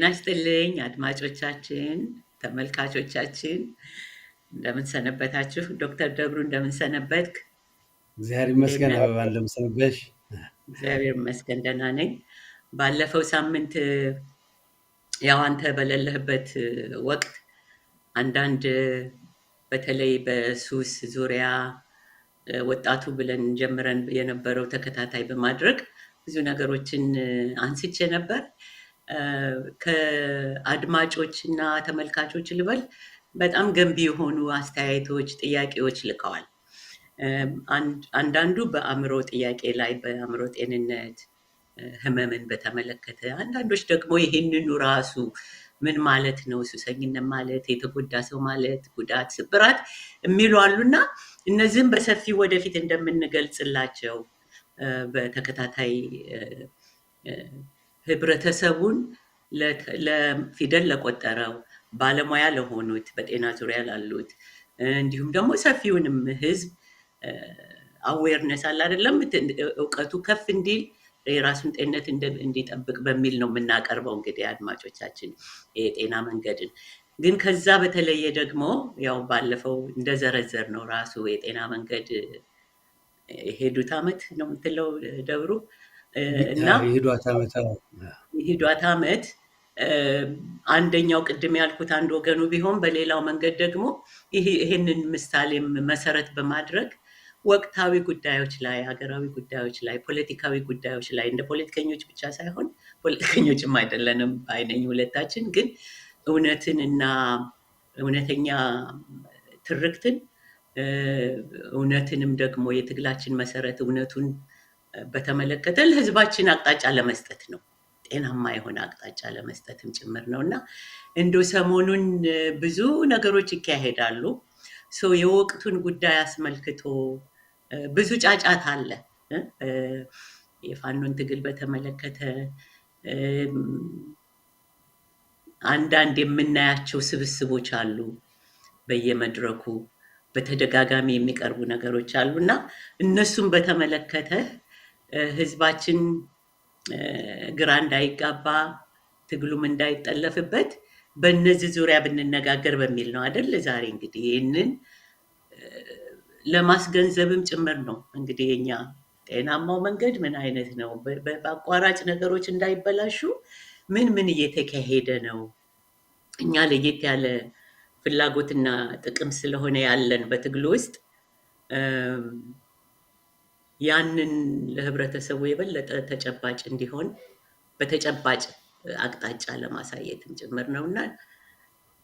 ጤና ይስጥልኝ አድማጮቻችን፣ ተመልካቾቻችን እንደምን ሰነበታችሁ? ዶክተር ደብሩ እንደምን ሰነበትክ? እግዚአብሔር ይመስገን። አበባ እንደምን ሰነበትሽ? እግዚአብሔር ይመስገን ደህና ነኝ። ባለፈው ሳምንት ያው አንተ በሌለህበት ወቅት አንዳንድ በተለይ በሱስ ዙሪያ ወጣቱ ብለን ጀምረን የነበረው ተከታታይ በማድረግ ብዙ ነገሮችን አንስቼ ነበር። ከአድማጮች እና ተመልካቾች ልበል በጣም ገንቢ የሆኑ አስተያየቶች፣ ጥያቄዎች ልከዋል። አንዳንዱ በአእምሮ ጥያቄ ላይ በአእምሮ ጤንነት ህመምን በተመለከተ፣ አንዳንዶች ደግሞ ይህንኑ ራሱ ምን ማለት ነው ሱሰኝነት ማለት የተጎዳ ሰው ማለት ጉዳት፣ ስብራት የሚሉ አሉና እነዚህም በሰፊው ወደፊት እንደምንገልጽላቸው በተከታታይ ህብረተሰቡን ለፊደል ለቆጠረው ባለሙያ ለሆኑት በጤና ዙሪያ ላሉት እንዲሁም ደግሞ ሰፊውንም ህዝብ አዌርነስ አለ አይደለም እውቀቱ ከፍ እንዲል የራሱን ጤንነት እንዲጠብቅ በሚል ነው የምናቀርበው። እንግዲህ አድማጮቻችን የጤና መንገድን ግን ከዛ በተለየ ደግሞ ያው ባለፈው እንደዘረዘር ነው ራሱ የጤና መንገድ የሄዱት ዓመት ነው የምትለው ደብሩ እና የሄዷት ዓመት አንደኛው ቅድም ያልኩት አንድ ወገኑ ቢሆን በሌላው መንገድ ደግሞ ይህንን ምሳሌም መሰረት በማድረግ ወቅታዊ ጉዳዮች ላይ፣ ሀገራዊ ጉዳዮች ላይ፣ ፖለቲካዊ ጉዳዮች ላይ እንደ ፖለቲከኞች ብቻ ሳይሆን ፖለቲከኞችም አይደለንም አይነኝ ሁለታችን፣ ግን እውነትን እና እውነተኛ ትርክትን እውነትንም ደግሞ የትግላችን መሰረት እውነቱን በተመለከተ ለህዝባችን አቅጣጫ ለመስጠት ነው። ጤናማ የሆነ አቅጣጫ ለመስጠትም ጭምር ነው እና እንደው ሰሞኑን ብዙ ነገሮች ይካሄዳሉ። የወቅቱን ጉዳይ አስመልክቶ ብዙ ጫጫታ አለ። የፋኖን ትግል በተመለከተ አንዳንድ የምናያቸው ስብስቦች አሉ፣ በየመድረኩ በተደጋጋሚ የሚቀርቡ ነገሮች አሉ እና እነሱም በተመለከተ ህዝባችን ግራ እንዳይጋባ ትግሉም እንዳይጠለፍበት በእነዚህ ዙሪያ ብንነጋገር በሚል ነው አይደል? ዛሬ እንግዲህ ይህንን ለማስገንዘብም ጭምር ነው። እንግዲህ የኛ ጤናማው መንገድ ምን አይነት ነው? በአቋራጭ ነገሮች እንዳይበላሹ ምን እየተካሄደ ነው? እኛ ለየት ያለ ፍላጎትና ጥቅም ስለሆነ ያለን በትግሉ ውስጥ ያንን ለህብረተሰቡ የበለጠ ተጨባጭ እንዲሆን በተጨባጭ አቅጣጫ ለማሳየትም ጭምር ነውና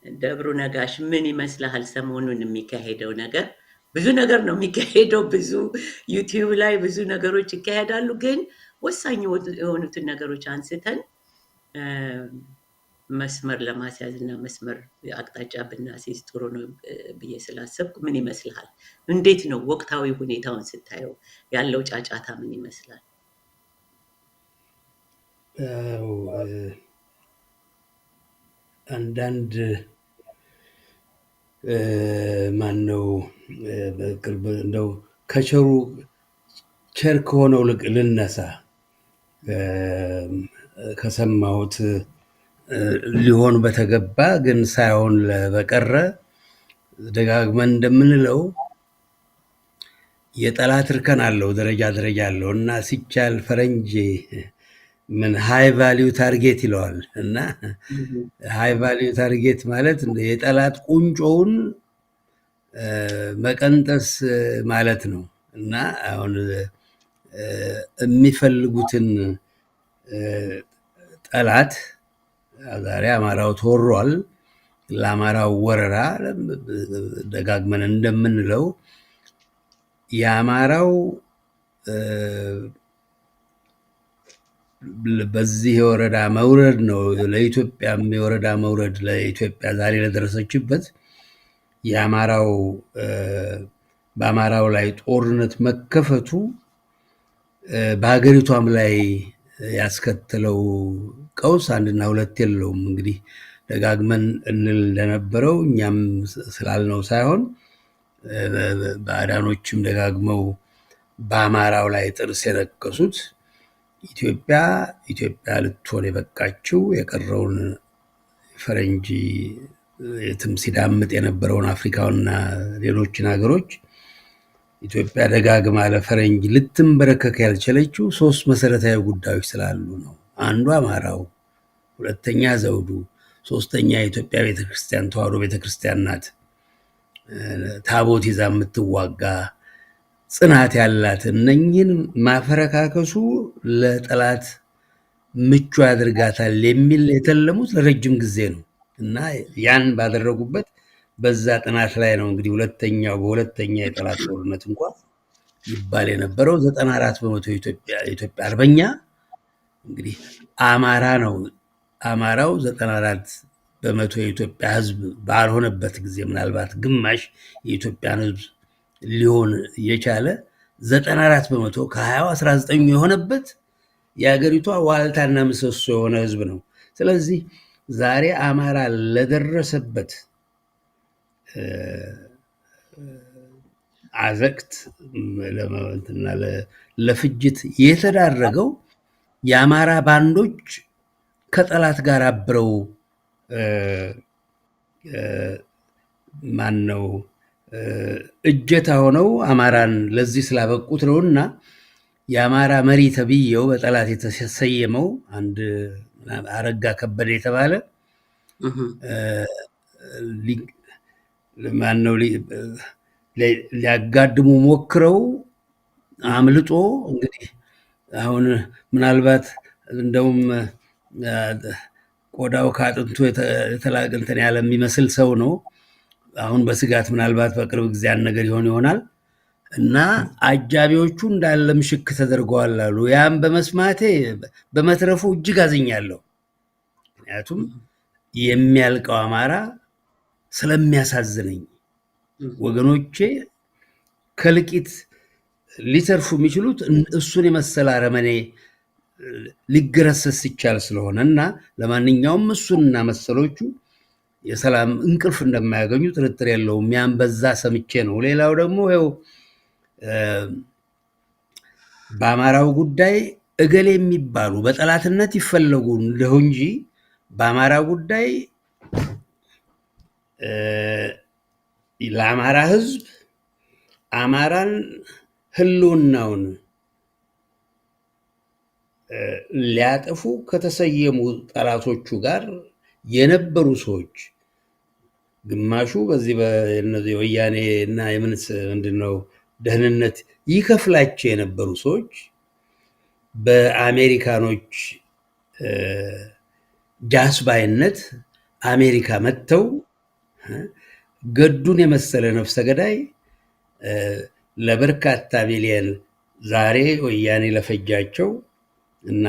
ደብሩ ነጋሽ ምን ይመስልሃል? ሰሞኑን የሚካሄደው ነገር ብዙ ነገር ነው የሚካሄደው። ብዙ ዩቲዩብ ላይ ብዙ ነገሮች ይካሄዳሉ። ግን ወሳኝ የሆኑትን ነገሮች አንስተን መስመር ለማስያዝ እና መስመር አቅጣጫ ብናስይዝ ጥሩ ነው ብዬ ስላሰብኩ ምን ይመስልሃል? እንዴት ነው ወቅታዊ ሁኔታውን ስታየው ያለው ጫጫታ ምን ይመስላል? አንዳንድ ማነው በቅርብ እንደው ቸር ከሆነው ልነሳ ከሰማሁት ሊሆን በተገባ ግን ሳይሆን በቀረ ደጋግመን እንደምንለው የጠላት እርከን አለው፣ ደረጃ አለው እና ሲቻል ፈረንጅ ምን ሃይ ቫሊዩ ታርጌት ይለዋል እና ሃይ ቫሊዩ ታርጌት ማለት የጠላት ቁንጮውን መቀንጠስ ማለት ነው እና አሁን የሚፈልጉትን ጠላት ዛሬ አማራው ተወሯል። ለአማራው ወረራ ደጋግመን እንደምንለው የአማራው በዚህ የወረዳ መውረድ ነው ለኢትዮጵያም የወረዳ መውረድ ለኢትዮጵያ ዛሬ ለደረሰችበት የአማራው በአማራው ላይ ጦርነት መከፈቱ በሀገሪቷም ላይ ያስከተለው ቀውስ አንድና ሁለት የለውም። እንግዲህ ደጋግመን እንል እንደነበረው እኛም ስላልነው ሳይሆን ባዕዳኖችም ደጋግመው በአማራው ላይ ጥርስ የነከሱት ኢትዮጵያ ልትሆን የበቃችው የቀረውን ፈረንጅ የትም ሲዳምጥ የነበረውን አፍሪካውና ሌሎችን ሀገሮች ኢትዮጵያ ደጋግማ ለፈረንጅ ልትንበረከክ ያልቻለችው 3 መሰረታዊ ጉዳዮች ስላሉ ነው። አንዱ አማራው፣ ሁለተኛ ዘውዱ፣ ሶስተኛ የኢትዮጵያ ቤተክርስቲያን ተዋሕዶ ቤተክርስቲያን ናት። ታቦት ይዛ የምትዋጋ ጽናት ያላት። እነኝህን ማፈረካከሱ ለጠላት ምቹ ያደርጋታል የሚል የተለሙት ለረጅም ጊዜ ነው እና ያን ባደረጉበት በዛ ጥናት ላይ ነው እንግዲህ በሁለተኛ የጠላት ጦርነት እንኳን ይባል የነበረው 94 በመቶ የኢትዮጵያ አርበኛ እንግዲህ አማራ ነው። አማራው 94 በመቶ የኢትዮጵያ ሕዝብ ባልሆነበት ጊዜ ምናልባት ግማሽ የኢትዮጵያን ሕዝብ ሊሆን የቻለ 94 በመቶ ከ20 19 የሆነበት የሀገሪቷ ዋልታና ምሰሶ የሆነ ሕዝብ ነው። ስለዚህ ዛሬ አማራ ለደረሰበት አዘቅት ለፍጅት የተዳረገው የአማራ ባንዶች ከጠላት ጋር አብረው ማነው እጀታ ሆነው አማራን ለዚህ ስላበቁት ነውና የአማራ መሪ ተብዬው በጠላት የተሰየመው አንድ አረጋ ከበደ የተባለ ማነው ሊያጋድሙ ሞክረው አምልጦ እንግዲህ አሁን ምናልባት እንደውም ቆዳው ከአጥንቱ የተላቀ እንትን ያለ የሚመስል ሰው ነው። አሁን በስጋት ምናልባት በቅርብ ጊዜ ያን ነገር ይሆናል እና አጃቢዎቹ እንዳለ ምሽክ ተደርገዋል አሉ። ያም በመስማቴ በመትረፉ እጅግ አዝኛለሁ። ምክንያቱም የሚያልቀው አማራ ስለሚያሳዝነኝ ወገኖቼ ከልቂት ሊተርፉ የሚችሉት እሱን የመሰለ አረመኔ ሊገረሰስ ሲቻል ስለሆነ እና ለማንኛውም እሱንና መሰሎቹ የሰላም እንቅልፍ እንደማያገኙ ጥርጥር የለውም። ያን በዛ ሰምቼ ነው። ሌላው ደግሞ ይኸው በአማራው ጉዳይ እገሌ የሚባሉ በጠላትነት ይፈለጉ እንደው እንጂ በአማራ ጉዳይ ለአማራ ሕዝብ አማራን ህልውናውን ሊያጠፉ ከተሰየሙ ጠላቶቹ ጋር የነበሩ ሰዎች ግማሹ በዚህ በእነዚህ ወያኔ እና የምንስ ምንድነው ደህንነት ይከፍላቸው የነበሩ ሰዎች በአሜሪካኖች ጃስባይነት አሜሪካ መጥተው ገዱን የመሰለ ነፍሰ ገዳይ ለበርካታ ሚሊዮን ዛሬ ወያኔ ለፈጃቸው እና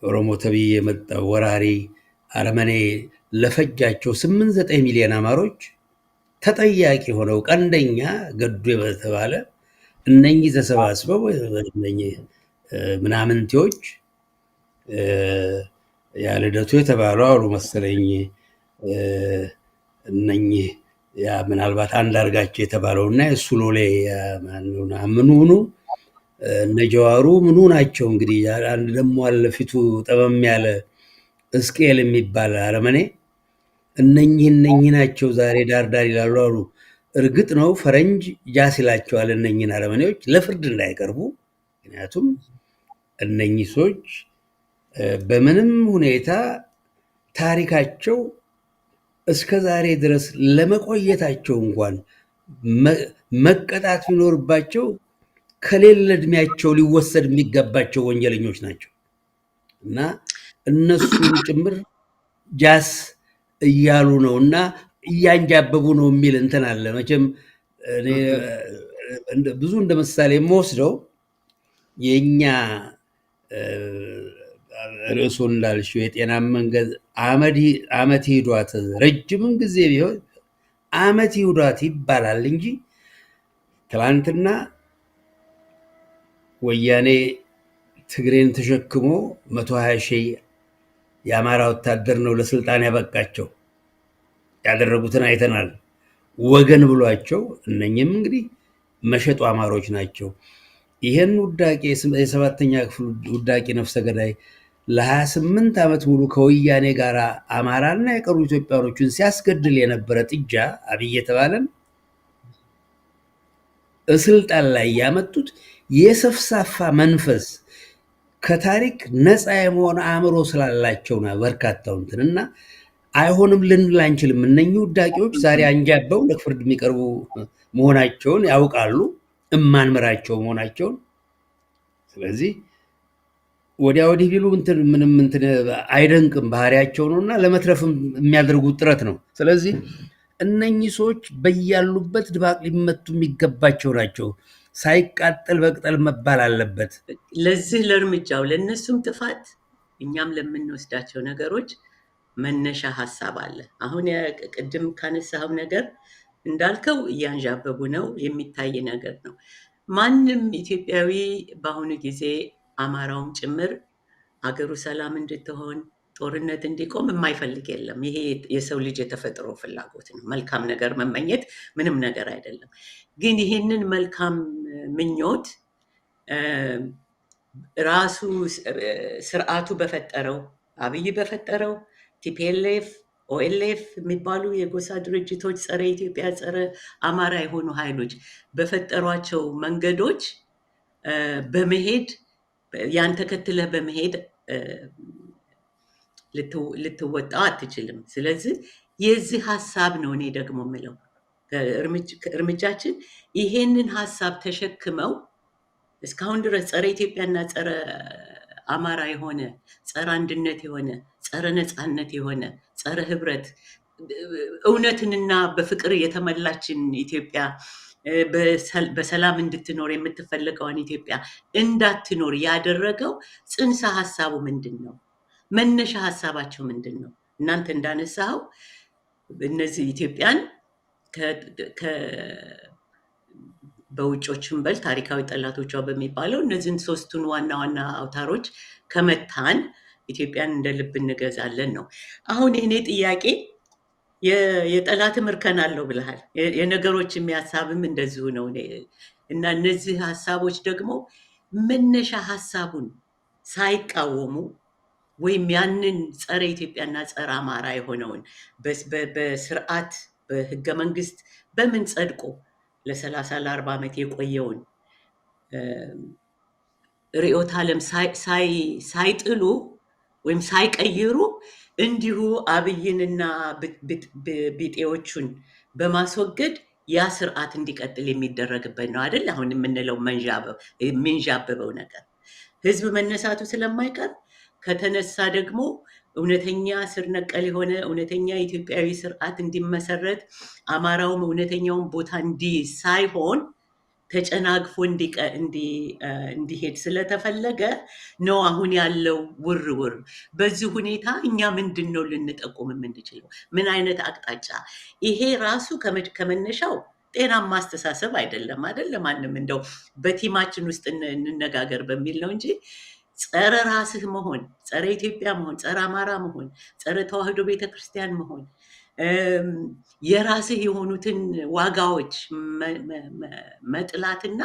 ኦሮሞ ተብዬ የመጣው ወራሪ አረመኔ ለፈጃቸው 8-9 ሚሊዮን አማሮች ተጠያቂ ሆነው ቀንደኛ ገዱ የተባለ እነኚህ ተሰባስበው እነኚህ ምናምንቴዎች ያልደቱ የተባሉ አሉ መሰለኝ እነኚህ ያ ምናልባት አንዳርጋቸው የተባለውና እሱ ሎሌ ምኑ እነ ጀዋሩ ምኑ ናቸው እንግዲህ። አንድ ደግሞ አለ ፊቱ ጠመም ያለ እስቄል የሚባል አረመኔ። እነኚህ ናቸው ዛሬ ዳርዳር ይላሉ አሉ። እርግጥ ነው ፈረንጅ ጃስ ይላቸዋል እነኚህን አረመኔዎች ለፍርድ እንዳይቀርቡ። ምክንያቱም እነኚህ ሰዎች በምንም ሁኔታ ታሪካቸው እስከ ዛሬ ድረስ ለመቆየታቸው እንኳን መቀጣት ቢኖርባቸው ከሌለ እድሜያቸው ሊወሰድ የሚገባቸው ወንጀለኞች ናቸው እና እነሱን ጭምር ጃስ እያሉ ነው እና እያንጃበቡ ነው የሚል እንትን አለ። መቼም ብዙ እንደ ምሳሌ የምወስደው የእኛ ርዕሱ እንዳልሽው የጤና መንገድ አመት ሂዷት ረጅምም ጊዜ ቢሆን አመት ሂዷት ይባላል እንጂ ትላንትና ወያኔ ትግሬን ተሸክሞ 120 ሺህ የአማራ ወታደር ነው ለስልጣን ያበቃቸው። ያደረጉትን አይተናል። ወገን ብሏቸው እነኝም እንግዲህ መሸጡ አማሮች ናቸው። ይሄን ውዳቄ የ7ኛ ክፍል ውዳቄ ነፍሰ ገዳይ ለ28 ዓመት ሙሉ ከወያኔ ጋር አማራና የቀሩ ኢትዮጵያኖችን ሲያስገድል የነበረ ጥጃ አብይ የተባለን ስልጣን ላይ ያመጡት የሰፍሳፋ መንፈስ ከታሪክ ነፃ የመሆን አእምሮ ስላላቸው ነው። በርካታው እንትን እና አይሆንም ልንል አንችልም። እነኚህ ውዳቂዎች ዛሬ አንጃበው ለፍርድ የሚቀርቡ መሆናቸውን ያውቃሉ፣ እማንምራቸው መሆናቸውን። ስለዚህ ወዲያ ወዲህ ቢሉ ምንም አይደንቅም፣ ባህሪያቸው ነው እና ለመትረፍም የሚያደርጉት ጥረት ነው። ስለዚህ እነኚህ ሰዎች በያሉበት ድባቅ ሊመቱ የሚገባቸው ናቸው። ሳይቃጠል በቅጠል መባል አለበት። ለዚህ ለእርምጃው ለእነሱም ጥፋት እኛም ለምንወስዳቸው ነገሮች መነሻ ሀሳብ አለ። አሁን ቅድም ካነሳው ነገር እንዳልከው እያንዣበቡ ነው፣ የሚታይ ነገር ነው። ማንም ኢትዮጵያዊ በአሁኑ ጊዜ አማራውም ጭምር አገሩ ሰላም እንድትሆን ጦርነት እንዲቆም የማይፈልግ የለም። ይሄ የሰው ልጅ የተፈጥሮ ፍላጎት ነው። መልካም ነገር መመኘት ምንም ነገር አይደለም። ግን ይሄንን መልካም ምኞት ራሱ ስርዓቱ በፈጠረው አብይ በፈጠረው ቲፒኤልኤፍ ኦኤልኤፍ የሚባሉ የጎሳ ድርጅቶች ጸረ ኢትዮጵያ ጸረ አማራ የሆኑ ኃይሎች በፈጠሯቸው መንገዶች በመሄድ ያን ተከትለህ በመሄድ ልትወጣው አትችልም። ስለዚህ የዚህ ሀሳብ ነው እኔ ደግሞ የምለው እርምጃችን ይሄንን ሀሳብ ተሸክመው እስካሁን ድረስ ጸረ ኢትዮጵያና ጸረ አማራ የሆነ ጸረ አንድነት የሆነ ጸረ ነፃነት የሆነ ጸረ ህብረት እውነትንና በፍቅር የተመላችን ኢትዮጵያ በሰላም እንድትኖር የምትፈልገውን ኢትዮጵያ እንዳትኖር ያደረገው ጽንሰ ሀሳቡ ምንድን ነው? መነሻ ሀሳባቸው ምንድን ነው? እናንተ እንዳነሳው እነዚህ ኢትዮጵያን በውጮችም በል ታሪካዊ ጠላቶቿ በሚባለው እነዚህን ሶስቱን ዋና ዋና አውታሮች ከመታን ኢትዮጵያን እንደ ልብ እንገዛለን ነው። አሁን የኔ ጥያቄ የጠላትም እርከን አለው ብለሃል። የነገሮች የሚያሳብም እንደዚሁ ነው እና እነዚህ ሀሳቦች ደግሞ መነሻ ሀሳቡን ሳይቃወሙ ወይም ያንን ጸረ ኢትዮጵያና ጸረ አማራ የሆነውን በስርዓት በህገ መንግስት በምን ጸድቆ ለ30 ለ40 ዓመት የቆየውን ርዕዮተ ዓለም ሳይጥሉ ወይም ሳይቀይሩ እንዲሁ አብይንና ቢጤዎቹን በማስወገድ ያ ስርዓት እንዲቀጥል የሚደረግበት ነው አይደል? አሁን የምንለው የሚንዣበበው ነገር ህዝብ መነሳቱ ስለማይቀር ከተነሳ ደግሞ እውነተኛ ስር ነቀል የሆነ እውነተኛ ኢትዮጵያዊ ስርዓት እንዲመሰረት አማራውም እውነተኛውን ቦታ እንዲይዝ ሳይሆን ተጨናግፎ እንዲሄድ ስለተፈለገ ነው አሁን ያለው ውርውር። በዚህ ሁኔታ እኛ ምንድን ነው ልንጠቁም የምንችለው? ምን አይነት አቅጣጫ? ይሄ ራሱ ከመነሻው ጤናማ አስተሳሰብ አይደለም ማንም እንደው በቲማችን ውስጥ እንነጋገር በሚል ነው እንጂ ጸረ ራስህ መሆን፣ ጸረ ኢትዮጵያ መሆን፣ ጸረ አማራ መሆን፣ ጸረ ተዋህዶ ቤተክርስቲያን መሆን፣ የራስህ የሆኑትን ዋጋዎች መጥላትና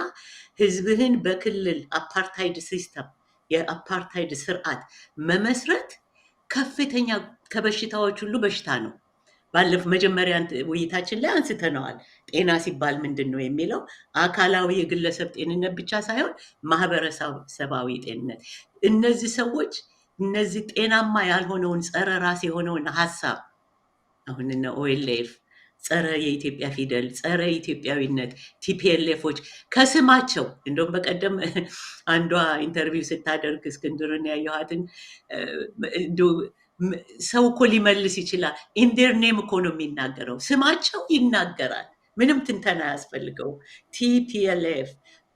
ህዝብህን በክልል አፓርታይድ ሲስተም የአፓርታይድ ስርዓት መመስረት ከፍተኛ ከበሽታዎች ሁሉ በሽታ ነው። ባለፈው መጀመሪያ ውይይታችን ላይ አንስተነዋል። ጤና ሲባል ምንድን ነው የሚለው አካላዊ የግለሰብ ጤንነት ብቻ ሳይሆን ማህበረሰባዊ ጤንነት። እነዚህ ሰዎች እነዚህ ጤናማ ያልሆነውን ጸረ ራስ የሆነውን ሀሳብ አሁን እነ ኦኤልኤፍ ጸረ የኢትዮጵያ ፊደል ጸረ ኢትዮጵያዊነት ቲፒኤልኤፎች ከስማቸው እንደውም በቀደም አንዷ ኢንተርቪው ስታደርግ እስክንድርን ያየኋትን ሰው እኮ ሊመልስ ይችላል። ኢንዴር ኔም እኮ ነው የሚናገረው፣ ስማቸው ይናገራል። ምንም ትንተና ያስፈልገው። ቲፒኤልኤፍ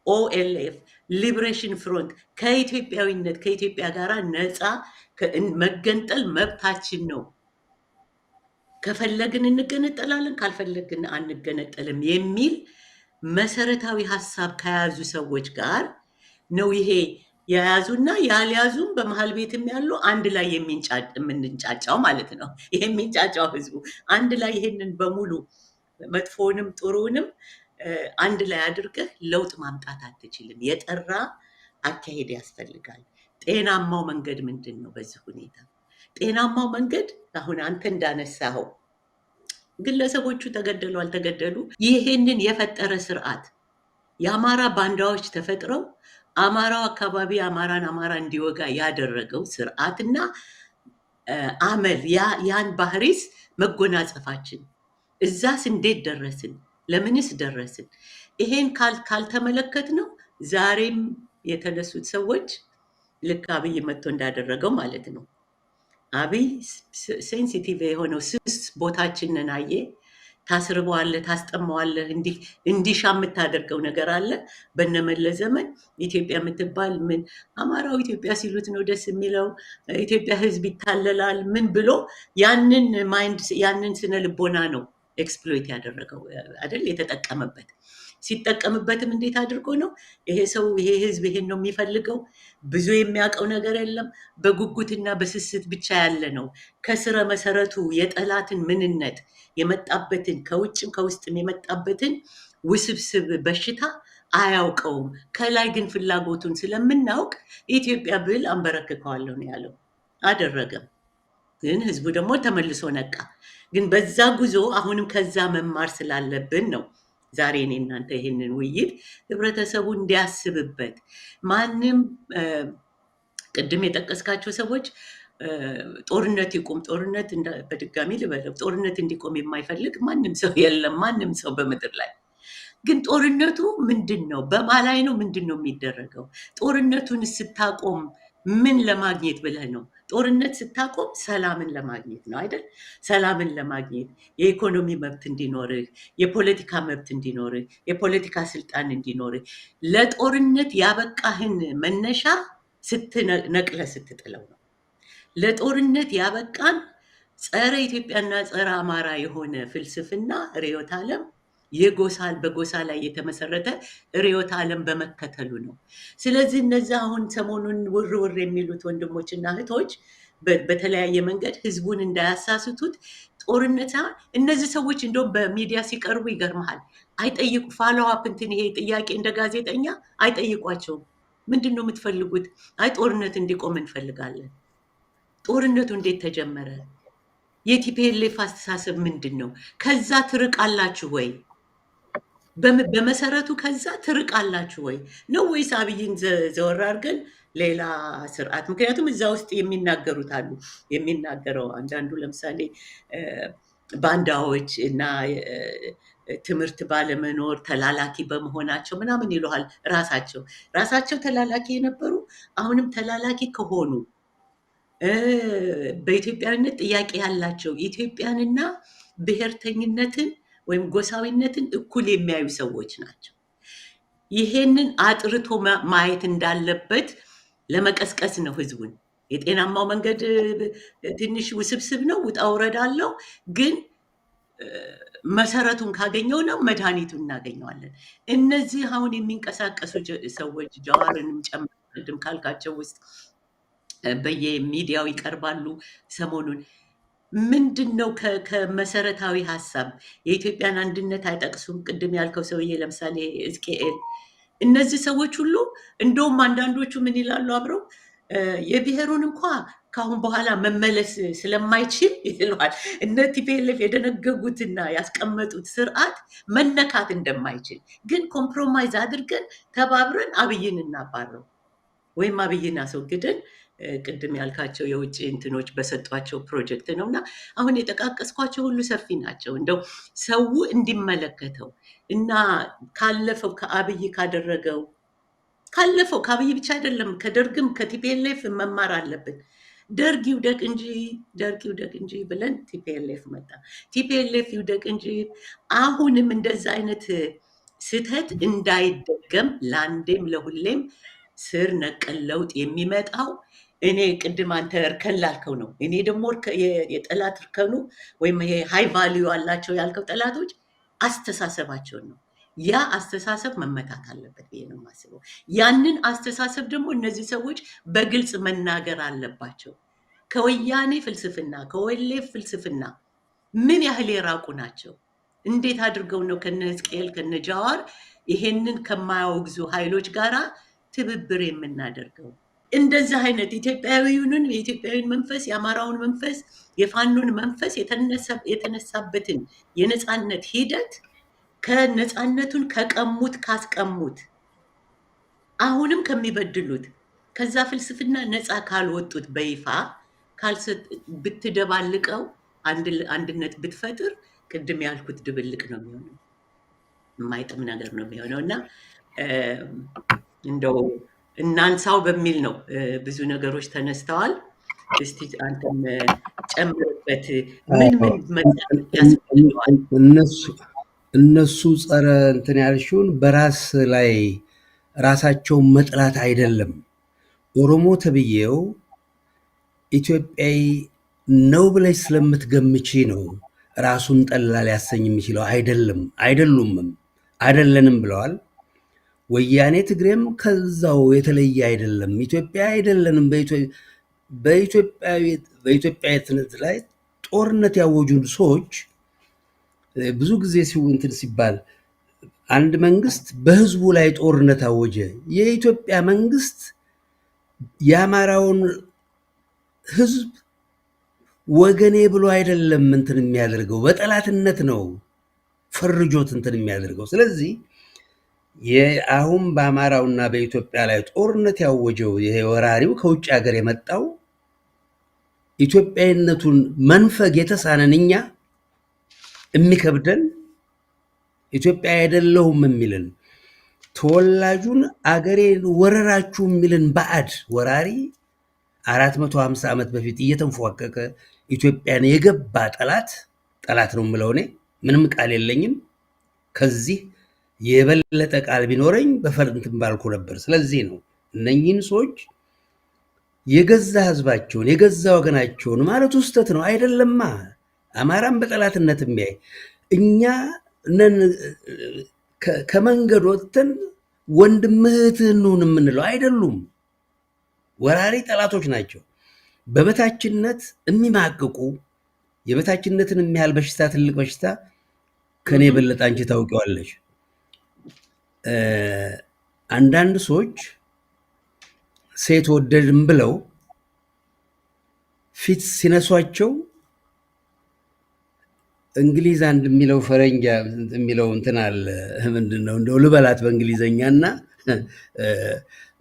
ኦኤልኤፍ ሊብሬሽን ፍሮንት ከኢትዮጵያዊነት ከኢትዮጵያ ጋር ነፃ መገንጠል መብታችን ነው፣ ከፈለግን እንገነጠላለን ካልፈለግን አንገነጠልም የሚል መሰረታዊ ሀሳብ ከያዙ ሰዎች ጋር ነው ይሄ የያዙና ያልያዙም በመሀል ቤትም ያሉ አንድ ላይ የምንጫጫው ማለት ነው። ይሄ የሚንጫጫው ህዝቡ አንድ ላይ ይሄንን በሙሉ መጥፎውንም ጥሩውንም አንድ ላይ አድርገህ ለውጥ ማምጣት አትችልም። የጠራ አካሄድ ያስፈልጋል። ጤናማው መንገድ ምንድን ነው? በዚህ ሁኔታ ጤናማው መንገድ አሁን አንተ እንዳነሳኸው ግለሰቦቹ ተገደሉ አልተገደሉ፣ ይሄንን የፈጠረ ስርዓት የአማራ ባንዳዎች ተፈጥረው አማራው አካባቢ አማራ እንዲወጋ ያደረገው ስርዓትና አመል ያን ባህሪስ መጎናጸፋችን እዛስ እንዴት ደረስን? ለምንስ ደረስን? ይሄን ካልተመለከት ነው ዛሬም የተነሱት ሰዎች ልክ አብይ መጥቶ እንዳደረገው ማለት ነው። አብይ ሴንሲቲቭ የሆነው ስስ ቦታችንን አየ። ታስርበዋለህ፣ ታስጠማዋለህ፣ እንዲሻ የምታደርገው ነገር አለ። በነመለስ ዘመን ኢትዮጵያ የምትባል ምን አማራው ኢትዮጵያ ሲሉት ነው ደስ የሚለው፣ ኢትዮጵያ ህዝብ ይታለላል ምን ብሎ ያንን ማይንድ ያንን ስነ ልቦና ነው ኤክስፕሎይት ያደረገው አይደል? የተጠቀመበት ሲጠቀምበትም እንዴት አድርጎ ነው ይሄ ሰው ይሄ ህዝብ ይሄን ነው የሚፈልገው፣ ብዙ የሚያውቀው ነገር የለም፣ በጉጉትና በስስት ብቻ ያለ ነው። ከስረ መሰረቱ የጠላትን ምንነት የመጣበትን ከውጭም ከውስጥም የመጣበትን ውስብስብ በሽታ አያውቀውም። ከላይ ግን ፍላጎቱን ስለምናውቅ ኢትዮጵያ ብል አንበረክከዋለሁ ነው ያለው። አደረገም። ግን ህዝቡ ደግሞ ተመልሶ ነቃ። ግን በዛ ጉዞ አሁንም ከዛ መማር ስላለብን ነው ዛሬ እኔ እናንተ ይሄንን ውይይት ህብረተሰቡ እንዲያስብበት። ማንም ቅድም የጠቀስካቸው ሰዎች ጦርነት ይቁም፣ ጦርነት በድጋሚ ልበለው፣ ጦርነት እንዲቆም የማይፈልግ ማንም ሰው የለም፣ ማንም ሰው በምድር ላይ። ግን ጦርነቱ ምንድን ነው? በማ ላይ ነው? ምንድን ነው የሚደረገው? ጦርነቱን ስታቆም ምን ለማግኘት ብለህ ነው? ጦርነት ስታቆም ሰላምን ለማግኘት ነው አይደል? ሰላምን ለማግኘት የኢኮኖሚ መብት እንዲኖርህ፣ የፖለቲካ መብት እንዲኖርህ፣ የፖለቲካ ስልጣን እንዲኖርህ፣ ለጦርነት ያበቃህን መነሻ ነቅለ ስትጥለው ነው። ለጦርነት ያበቃን ጸረ ኢትዮጵያና ጸረ አማራ የሆነ ፍልስፍና ርዕዮተ ዓለም በጎሳ ላይ የተመሰረተ ርዕዮተ ዓለም በመከተሉ ነው። ስለዚህ እነዚህ አሁን ሰሞኑን ውር የሚሉት ወንድሞችና እህቶች በተለያየ መንገድ ህዝቡን እንዳያሳስቱት ጦርነት እነዚህ ሰዎች እንደውም በሚዲያ ሲቀርቡ ይገርመሃል፣ አይጠይቁ ፋሎው አፕ እንትን ይሄ ጥያቄ እንደ ጋዜጠኛ አይጠይቋቸውም። ምንድን ነው የምትፈልጉት? አይ ጦርነት እንዲቆም እንፈልጋለን። ጦርነቱ እንዴት ተጀመረ? የቲፒኤልኤፍ አስተሳሰብ ምንድን ነው? ከዛ ትርቃላችሁ ወይ? በመሰረቱ ከዛ ትርቃላችሁ ወይ ነው ወይስ አብይን ዘወር አድርገን ሌላ ስርዓት? ምክንያቱም እዛ ውስጥ የሚናገሩት አሉ። የሚናገረው አንዳንዱ ለምሳሌ ባንዳዎች እና ትምህርት ባለመኖር ተላላኪ በመሆናቸው ምናምን ይለዋል። ራሳቸው ተላላኪ የነበሩ አሁንም ተላላኪ ከሆኑ በኢትዮጵያዊነት ጥያቄ ያላቸው ኢትዮጵያንና ብሔርተኝነትን ወይም ጎሳዊነትን እኩል የሚያዩ ሰዎች ናቸው። ይሄንን አጥርቶ ማየት እንዳለበት ለመቀስቀስ ነው ህዝቡን። የጤናማው መንገድ ትንሽ ውስብስብ ነው፣ ውጣ ውረድ አለው። ግን መሰረቱን ካገኘው ነው መድኃኒቱን እናገኘዋለን። እነዚህ አሁን የሚንቀሳቀሱ ሰዎች ጀዋርንም ጨምሮ ቅድም ካልካቸው ውስጥ በየሚዲያው ይቀርባሉ ሰሞኑን። ምንድን ነው ከመሰረታዊ ሀሳብ የኢትዮጵያን አንድነት አይጠቅሱም። ቅድም ያልከው ሰውዬ ለምሳሌ ሕዝቅኤል፣ እነዚህ ሰዎች ሁሉ እንደውም አንዳንዶቹ ምን ይላሉ አብረው የብሔሩን እንኳ ከአሁን በኋላ መመለስ ስለማይችል ይለዋል። እነ ቲፒኤልኤፍ የደነገጉትና ያስቀመጡት ስርዓት መነካት እንደማይችል ግን ኮምፕሮማይዝ አድርገን ተባብረን አብይን እናባረው ወይም አብይን አስወግደን ቅድም ያልካቸው የውጭ እንትኖች በሰጧቸው ፕሮጀክት ነው። እና አሁን የጠቃቀስኳቸው ሁሉ ሰፊ ናቸው። እንደው ሰው እንዲመለከተው እና ካለፈው ከአብይ ካደረገው ካለፈው ከአብይ ብቻ አይደለም ከደርግም ከቲፒኤልኤፍ መማር አለብን። ደርግ ይውደቅ እንጂ ብለን ቲፒኤልኤፍ መጣ። ቲፒኤልኤፍ ይውደቅ እንጂ አሁንም እንደዛ አይነት ስህተት እንዳይደገም ለአንዴም ለሁሌም ስር ነቀል ለውጥ የሚመጣው እኔ ቅድም አንተ እርከን ላልከው ነው። እኔ ደግሞ የጠላት እርከኑ ወይም ይሄ ሃይ ቫሊዩ አላቸው ያልከው ጠላቶች አስተሳሰባቸውን ነው። ያ አስተሳሰብ መመታት አለበት ብዬ ነው የማስበው። ያንን አስተሳሰብ ደግሞ እነዚህ ሰዎች በግልጽ መናገር አለባቸው። ከወያኔ ፍልስፍና ከወሌፍ ፍልስፍና ምን ያህል የራቁ ናቸው? እንዴት አድርገው ነው ከነ ሕዝቅኤል ከነ ጃዋር ይሄንን ከማያወግዙ ኃይሎች ጋራ ትብብር የምናደርገው? እንደዚህ አይነት የኢትዮጵያዊውን መንፈስ፣ የአማራውን መንፈስ፣ የፋኖን መንፈስ የተነሳበትን የነፃነት ሂደት ከነፃነቱን ካስቀሙት አሁንም ከሚበድሉት ከዛ ፍልስፍና ነፃ ካልወጡት በይፋ ብትደባልቀው አንድነት ብትፈጥር ቅድም ያልኩት ድብልቅ ነው የሚሆነው፣ የማይጥም ነገር ነው የሚሆነው እና እንደው እናንሳው በሚል ነው። ብዙ ነገሮች ተነስተዋል። እስቲ አንተም ጨምርበት። ምን መጽሐፍ ያስፈልገዋል? እነሱ ጸረ እንትን ያልሽውን በራስ ላይ ራሳቸውን መጥላት አይደለም። ኦሮሞ ተብዬው ኢትዮጵያዊ ነው ብለሽ ስለምትገምቺ ነው ራሱን ጠላ ሊያሰኝ የሚችለው አይደሉምም፣ አይደለንም ብለዋል። ወያኔ ትግሬም ከዛው የተለየ አይደለም። ኢትዮጵያ አይደለንም። በኢትዮጵያዊነት ላይ ጦርነት ያወጁን ሰዎች ብዙ ጊዜ እንትን ሲባል አንድ መንግስት በህዝቡ ላይ ጦርነት አወጀ። የኢትዮጵያ መንግስት የአማራውን ህዝብ ወገኔ ብሎ አይደለም እንትን የሚያደርገው፣ በጠላትነት ነው ፈርጆት እንትን የሚያደርገው። ስለዚህ አሁን በአማራውና በኢትዮጵያ ላይ ጦርነት ያወጀው ይሄ ወራሪው ከውጭ ሀገር የመጣው ኢትዮጵያዊነቱን መንፈግ የተሳነን እኛ የሚከብደን ኢትዮጵያ አይደለሁም የሚልን ተወላጁን አገሬን ወረራችሁ የሚልን ባዕድ ወራሪ 450 ዓመት በፊት እየተንፏቀቀ ኢትዮጵያን የገባ ጠላት ነው የምለው እኔ። ምንም ቃል የለኝም። ከዚህ የበለጠ ቃል ቢኖረኝ በፈርንትን ባልኩ ነበር። ስለዚህ ነው እነኚህን ሰዎች የገዛ ህዝባቸውን የገዛ ወገናቸውን ማለት ውስተት ነው አይደለማ። አማራን በጠላትነት የሚያይ እኛ ከመንገድ ወጥተን ወንድም እህትህን ሁን የምንለው አይደሉም። ወራሪ ጠላቶች ናቸው። በበታችነት የሚማቅቁ የበታችነትን የሚያህል በሽታ ትልቅ በሽታ ከኔ የበለጠ አንቺ ታውቂዋለሽ። አንዳንድ ሰዎች ሴት ወደድም ብለው ፊት ሲነሷቸው እንግሊዝ አንድ የሚለው ፈረንጃ የሚለው እንትን አለ። ምንድነው እንደው ልበላት በእንግሊዘኛና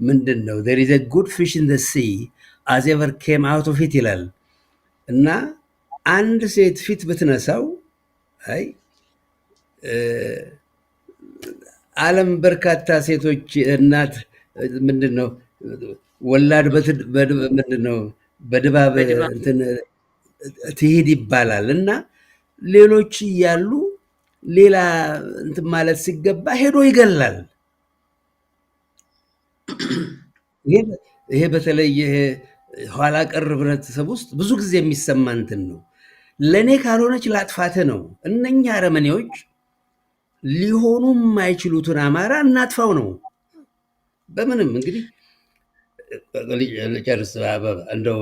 ምንድነው there is a good fish in the sea as ever came out of it ይላል። እና አንድ ሴት ፊት ብትነሳው አይ ዓለም በርካታ ሴቶች እናት ምንድነው ወላድ ምንድነው በድባብ እንትን ትሄድ ይባላል። እና ሌሎች እያሉ ሌላ እንትን ማለት ሲገባ ሄዶ ይገላል። ይሄ በተለይ ኋላ ቀር ህብረተሰብ ውስጥ ብዙ ጊዜ የሚሰማ እንትን ነው። ለእኔ ካልሆነች ላጥፋት ነው። እነኛ አረመኔዎች ሊሆኑ የማይችሉትን አማራ እናጥፋው ነው። በምንም እንግዲህ ልጨርስ አበባ እንደው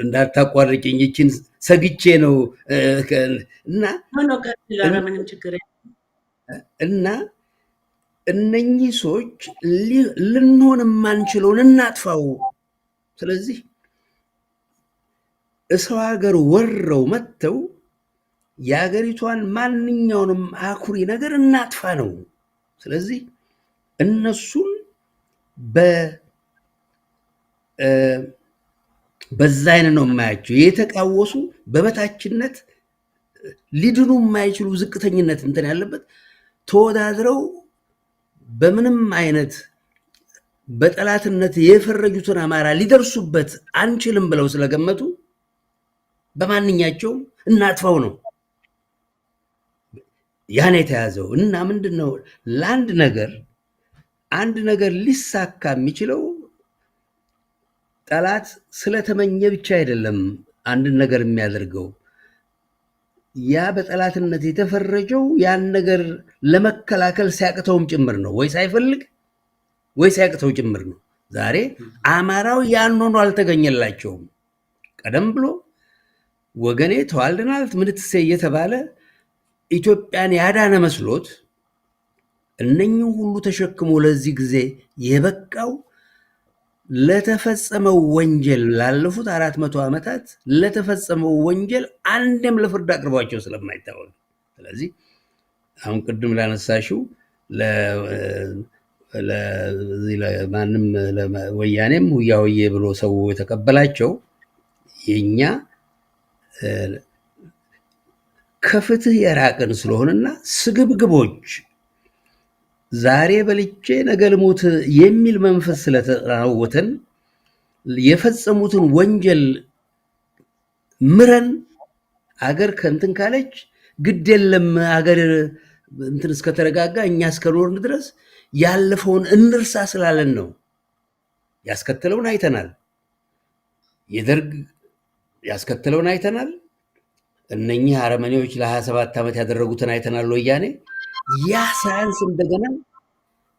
እንዳታቋርጭኝ ይችን ሰግቼ ነው እና እነኚህ ሰዎች ልንሆን የማንችለውን እናጥፋው። ስለዚህ እሰው ሀገር ወረው መጥተው የሀገሪቷን ማንኛውንም አኩሪ ነገር እናጥፋ ነው። ስለዚህ እነሱን በዛ አይነት ነው የማያቸው። የተቃወሱ በበታችነት ሊድኑ የማይችሉ ዝቅተኝነት እንትን ያለበት ተወዳድረው በምንም አይነት በጠላትነት የፈረጁትን አማራ ሊደርሱበት አንችልም ብለው ስለገመቱ በማንኛቸውም እናጥፋው ነው ያን የተያዘው። እና ምንድነው አንድ ነገር ሊሳካ የሚችለው ጠላት ስለተመኘ ብቻ አይደለም። አንድን ነገር የሚያደርገው ያ በጠላትነት የተፈረጀው ያን ነገር ለመከላከል ሲያቅተውም ጭምር ነው። ወይ ሳይፈልግ ወይ ሲያቅተው ጭምር ነው። ዛሬ አማራው ያን ሆኖ አልተገኘላቸውም። ቀደም ብሎ ወገኔ ተዋልደናል ምንትሴ እየተባለ ኢትዮጵያን ያዳነ መስሎት እነኚህ ሁሉ ተሸክሞ ለዚህ ጊዜ የበቃው ለተፈጸመው ወንጀል ላለፉት 400 ዓመታት ለተፈጸመው ወንጀል አንድም ለፍርድ አቅርቧቸው ስለማይታወቅ፣ ስለዚህ አሁን ቅድም ላነሳሽው ማንም ወያኔም ሁያ ሆዬ ብሎ ሰው የተቀበላቸው የኛ ከፍትህ የራቅን ስለሆነና ስግብግቦች ዛሬ በልቼ ነገ ልሞት የሚል መንፈስ ስለተራወተን የፈጸሙትን ወንጀል ምረን አገር ከንትን ካለች ግድ የለም አገር እንትን እስከተረጋጋ እኛ እስከኖርን ድረስ ያለፈውን እንርሳ ስላለን ነው። ያስከተለውን አይተናል። የደርግ ያስከተለውን አይተናል። እነኚህ አረመኔዎች ለ27 ዓመት ያደረጉትን አይተናል። ወያኔ ያ ሳያንስ እንደገና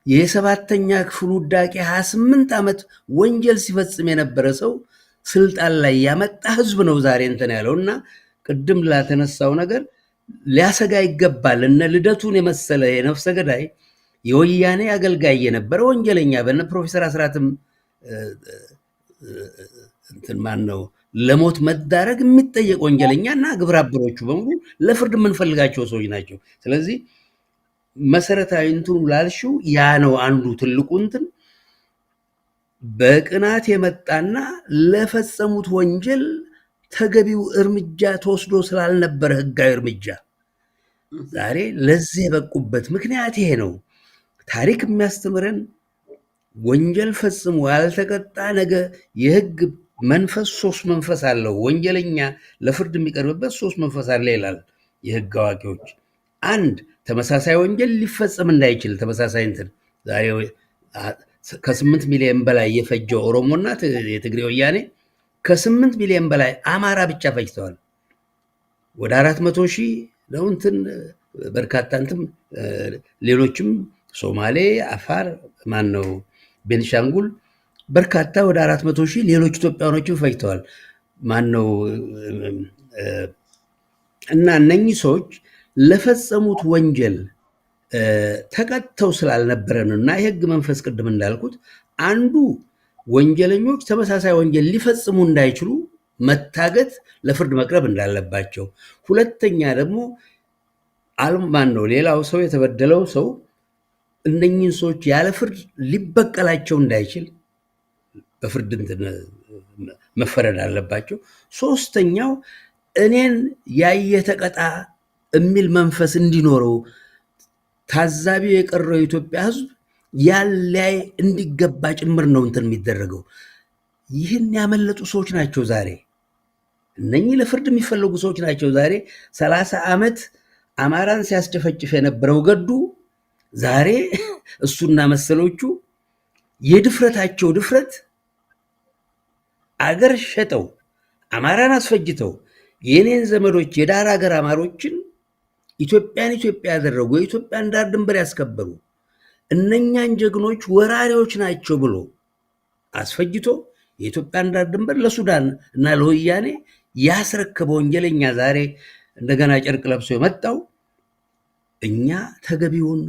የ7ኛ ክፍል ውዳቄ 28 ዓመት ወንጀል ሲፈጽም የነበረ ሰው ስልጣን ላይ ያመጣ ህዝብ ነው ዛሬ እንትን ያለው እና ቅድም ላተነሳው ነገር ሊያሰጋ ይገባል። እነ ልደቱን የመሰለ የነፍሰ ገዳይ የወያኔ አገልጋይ የነበረ ወንጀለኛ በነ ፕሮፌሰር አስራትም እንትን ማን ነው ለሞት መዳረግ የሚጠየቅ ወንጀለኛ እና ግብረ አበሮቹ በሙሉ ለፍርድ የምንፈልጋቸው ሰዎች ናቸው። ስለዚህ መሰረታዊ እንትኑ ላልሽው ያ ነው አንዱ ትልቁ እንትን በቅናት የመጣና ለፈጸሙት ወንጀል ተገቢው እርምጃ ተወስዶ ስላልነበረ ህጋዊ እርምጃ ዛሬ ለዚህ የበቁበት ምክንያት ይሄ ነው። ታሪክ የሚያስተምረን ወንጀል ፈጽሞ ያልተቀጣ ነገ የህግ መንፈስ 3 መንፈስ አለው። ወንጀለኛ ለፍርድ የሚቀርብበት 3 መንፈስ አለ ይላል የህግ አዋቂዎች። አንድ ተመሳሳይ ወንጀል ሊፈጸም እንዳይችል ተመሳሳይ እንትን ዛሬ ከ8 ሚሊዮን በላይ የፈጀው ኦሮሞና የትግሬ ወያኔ ከ8 ሚሊዮን በላይ አማራ ብቻ ፈጅተዋል። ወደ 400 ሺህ ነው እንትን በርካታ እንትን ሌሎችም ሶማሌ፣ አፋር ማን ነው ቤንሻንጉል በርካታ ወደ 400 ሺህ ሌሎች ኢትዮጵያኖችን ፈጅተዋል። ማን ነው እና እነኚህ ሰዎች ለፈጸሙት ወንጀል ተቀጥተው ስላልነበረን እና የህግ መንፈስ ቅድም እንዳልኩት አንዱ ወንጀለኞች ተመሳሳይ ወንጀል ሊፈጽሙ እንዳይችሉ መታገት፣ ለፍርድ መቅረብ እንዳለባቸው፣ ሁለተኛ ደግሞ ማን ነው ሌላው ሰው የተበደለው ሰው እነኚህን ሰዎች ያለ ፍርድ ሊበቀላቸው እንዳይችል በፍርድ መፈረድ አለባቸው። ሶስተኛው እኔን ያየ ተቀጣ የሚል መንፈስ እንዲኖረው ታዛቢው የቀረው የኢትዮጵያ ህዝብ ያላይ እንዲገባ ጭምር ነው እንትን የሚደረገው። ይህን ያመለጡ ሰዎች ናቸው ዛሬ እነኚህ ለፍርድ የሚፈለጉ ሰዎች ናቸው ዛሬ 30 ዓመት አማራን ሲያስጨፈጭፍ የነበረው ገዱ ዛሬ እሱና መሰሎቹ የድፍረታቸው ድፍረት አገር ሸጠው አማራን አስፈጅተው የኔን ዘመዶች የዳር ሀገር አማሮችን ኢትዮጵያን ኢትዮጵያ ያደረጉ የኢትዮጵያን ዳር ድንበር ያስከበሩ እነኛን ጀግኖች ወራሪዎች ናቸው ብሎ አስፈጅቶ የኢትዮጵያን ዳር ድንበር ለሱዳን እና ለወያኔ ያስረከበ ወንጀለኛ ዛሬ እንደገና ጨርቅ ለብሶ የመጣው እኛ ተገቢውን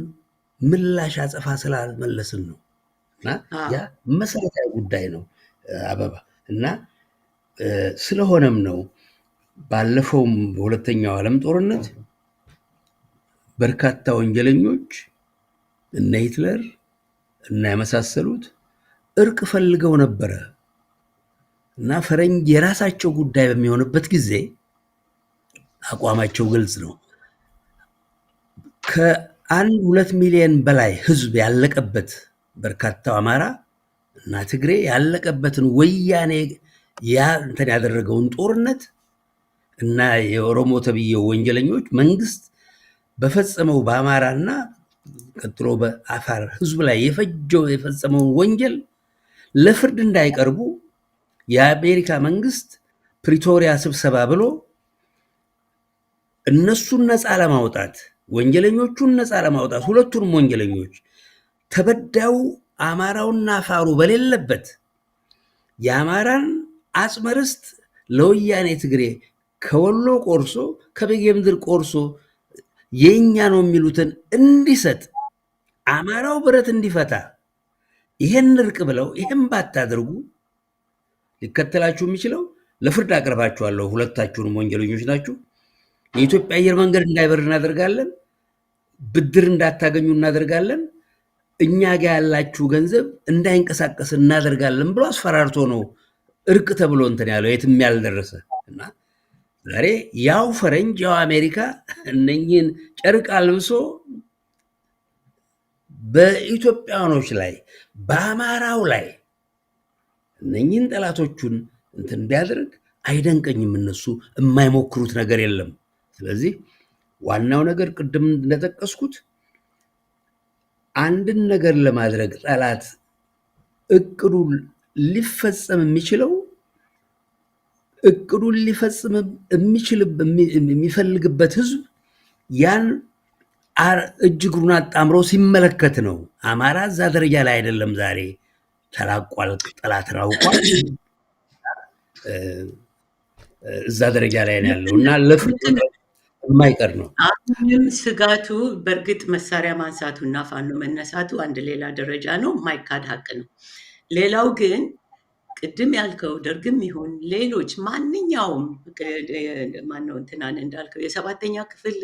ምላሽ አጸፋ ስላልመለስን ነው። እና ያ መሰረታዊ ጉዳይ ነው አበባ። እና ስለሆነም ነው ባለፈውም በሁለተኛው ዓለም ጦርነት በርካታ ወንጀለኞች እነ ሂትለር እና የመሳሰሉት እርቅ ፈልገው ነበረ እና ፈረንጅ የራሳቸው ጉዳይ በሚሆንበት ጊዜ አቋማቸው ግልጽ ነው። ከ1-2 ሚሊዮን በላይ ህዝብ ያለቀበት በርካታው አማራ እና ትግሬ ያለቀበትን ወያኔ እንትን ያደረገውን ጦርነት እና የኦሮሞ ተብዬው ወንጀለኞች መንግስት በፈጸመው በአማራና ቀጥሎ በአፋር ህዝብ ላይ የፈጸመውን ወንጀል ለፍርድ እንዳይቀርቡ የአሜሪካ መንግስት ፕሪቶሪያ ስብሰባ ብሎ እነሱን ነፃ ለማውጣት ወንጀለኞቹን ነፃ ለማውጣት ሁለቱንም ወንጀለኞች ተበዳዩ አማራውና አፋሩ በሌለበት የአማራን አጽመ ርስት ለወያኔ ትግሬ ከወሎ ቆርሶ ከበጌምድር ቆርሶ የኛ ነው የሚሉትን እንዲሰጥ አማራው ብረት እንዲፈታ ይሄን እርቅ ብለው ይሄን ባታደርጉ ሊከተላችሁ የሚችለው ለፍርድ አቅርባችኋለሁ፣ ሁለታችሁንም ወንጀለኞች ናችሁ፣ የኢትዮጵያ አየር መንገድ እንዳይበር እናደርጋለን፣ ብድር እንዳታገኙ እናደርጋለን፣ እኛ ጋር ያላችሁ ገንዘብ እንዳይንቀሳቀስ እናደርጋለን ብሎ አስፈራርቶ ነው እርቅ ተብሎ እንትን ያለው የትም ያልደረሰ እና ዛሬ ያው ፈረንጅ ያው አሜሪካ እነኝህን ጨርቅ አልብሶ በኢትዮጵያኖች ላይ በአማራው ላይ እነኝህን ጠላቶቹን እንትን ቢያደርግ አይደንቀኝም። እነሱ የማይሞክሩት ነገር የለም። ስለዚህ ዋናው ነገር ቅድም እንደጠቀስኩት አንድን ነገር ለማድረግ ጠላት እቅዱ ሊፈጸም የሚችለው እቅዱን ሊፈጽም የሚፈልግበት ህዝብ ያን እጅ እግሩን አጣምሮ ሲመለከት ነው። አማራ እዛ ደረጃ ላይ አይደለም። ዛሬ ተላቋል፣ ጠላትን አውቋል፣ እዛ ደረጃ ላይ ነው ያለው እና ለፍርድ የማይቀር ነው። አሁንም ስጋቱ በእርግጥ መሳሪያ ማንሳቱ እና ፋኖ መነሳቱ አንድ ሌላ ደረጃ ነው፣ የማይካድ ሀቅ ነው። ሌላው ግን ቅድም ያልከው ደርግም ይሁን ሌሎች ማንኛውም ማነው እንትናን እንዳልከው የሰባተኛ ክፍል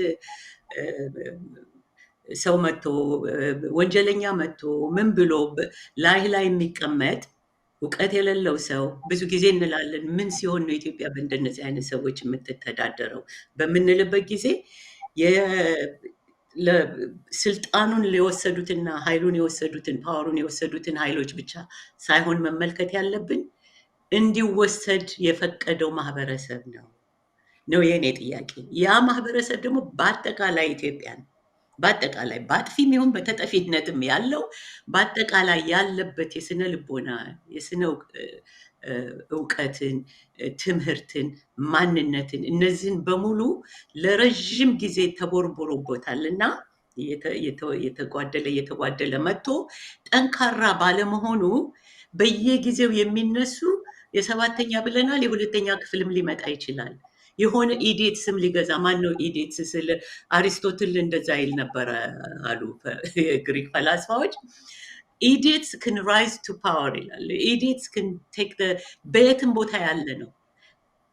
ሰው መጥቶ ወንጀለኛ መጥቶ ምን ብሎ ላይ የሚቀመጥ እውቀት የሌለው ሰው ብዙ ጊዜ እንላለን፣ ምን ሲሆን ነው ኢትዮጵያ በእንደነዚህ አይነት ሰዎች የምትተዳደረው በምንልበት ጊዜ ስልጣኑን የወሰዱትና ኃይሉን የወሰዱትን ፓወሩን የወሰዱትን ኃይሎች ብቻ ሳይሆን መመልከት ያለብን እንዲወሰድ የፈቀደው ማህበረሰብ ነው የኔ ጥያቄ። ያ ማህበረሰብ ደግሞ በአጠቃላይ ኢትዮጵያን በአጠቃላይ በአጥፊም ይሁን በተጠፊነትም ያለው በአጠቃላይ ያለበት የስነ ልቦና የስነ እውቀትን፣ ትምህርትን፣ ማንነትን እነዚህን በሙሉ ለረዥም ጊዜ ተቦርቦሮበታል እና የተጓደለ መጥቶ ጠንካራ ባለመሆኑ በየጊዜው የሚነሱ የሰባተኛ ብለናል የሁለተኛ ክፍልም ሊመጣ ይችላል። የሆነ ኢዴት ስም ሊገዛ ማን ነው ኢዴት ስል አሪስቶትል እንደዛ ይል ነበረ አሉ የግሪክ ፈላስፋዎች። ኢዲየትስ ክን ራይዝ ቱ ፓወር ይላል። ኢዲየትስ ክን ቴክ በየትም ቦታ ያለ ነው።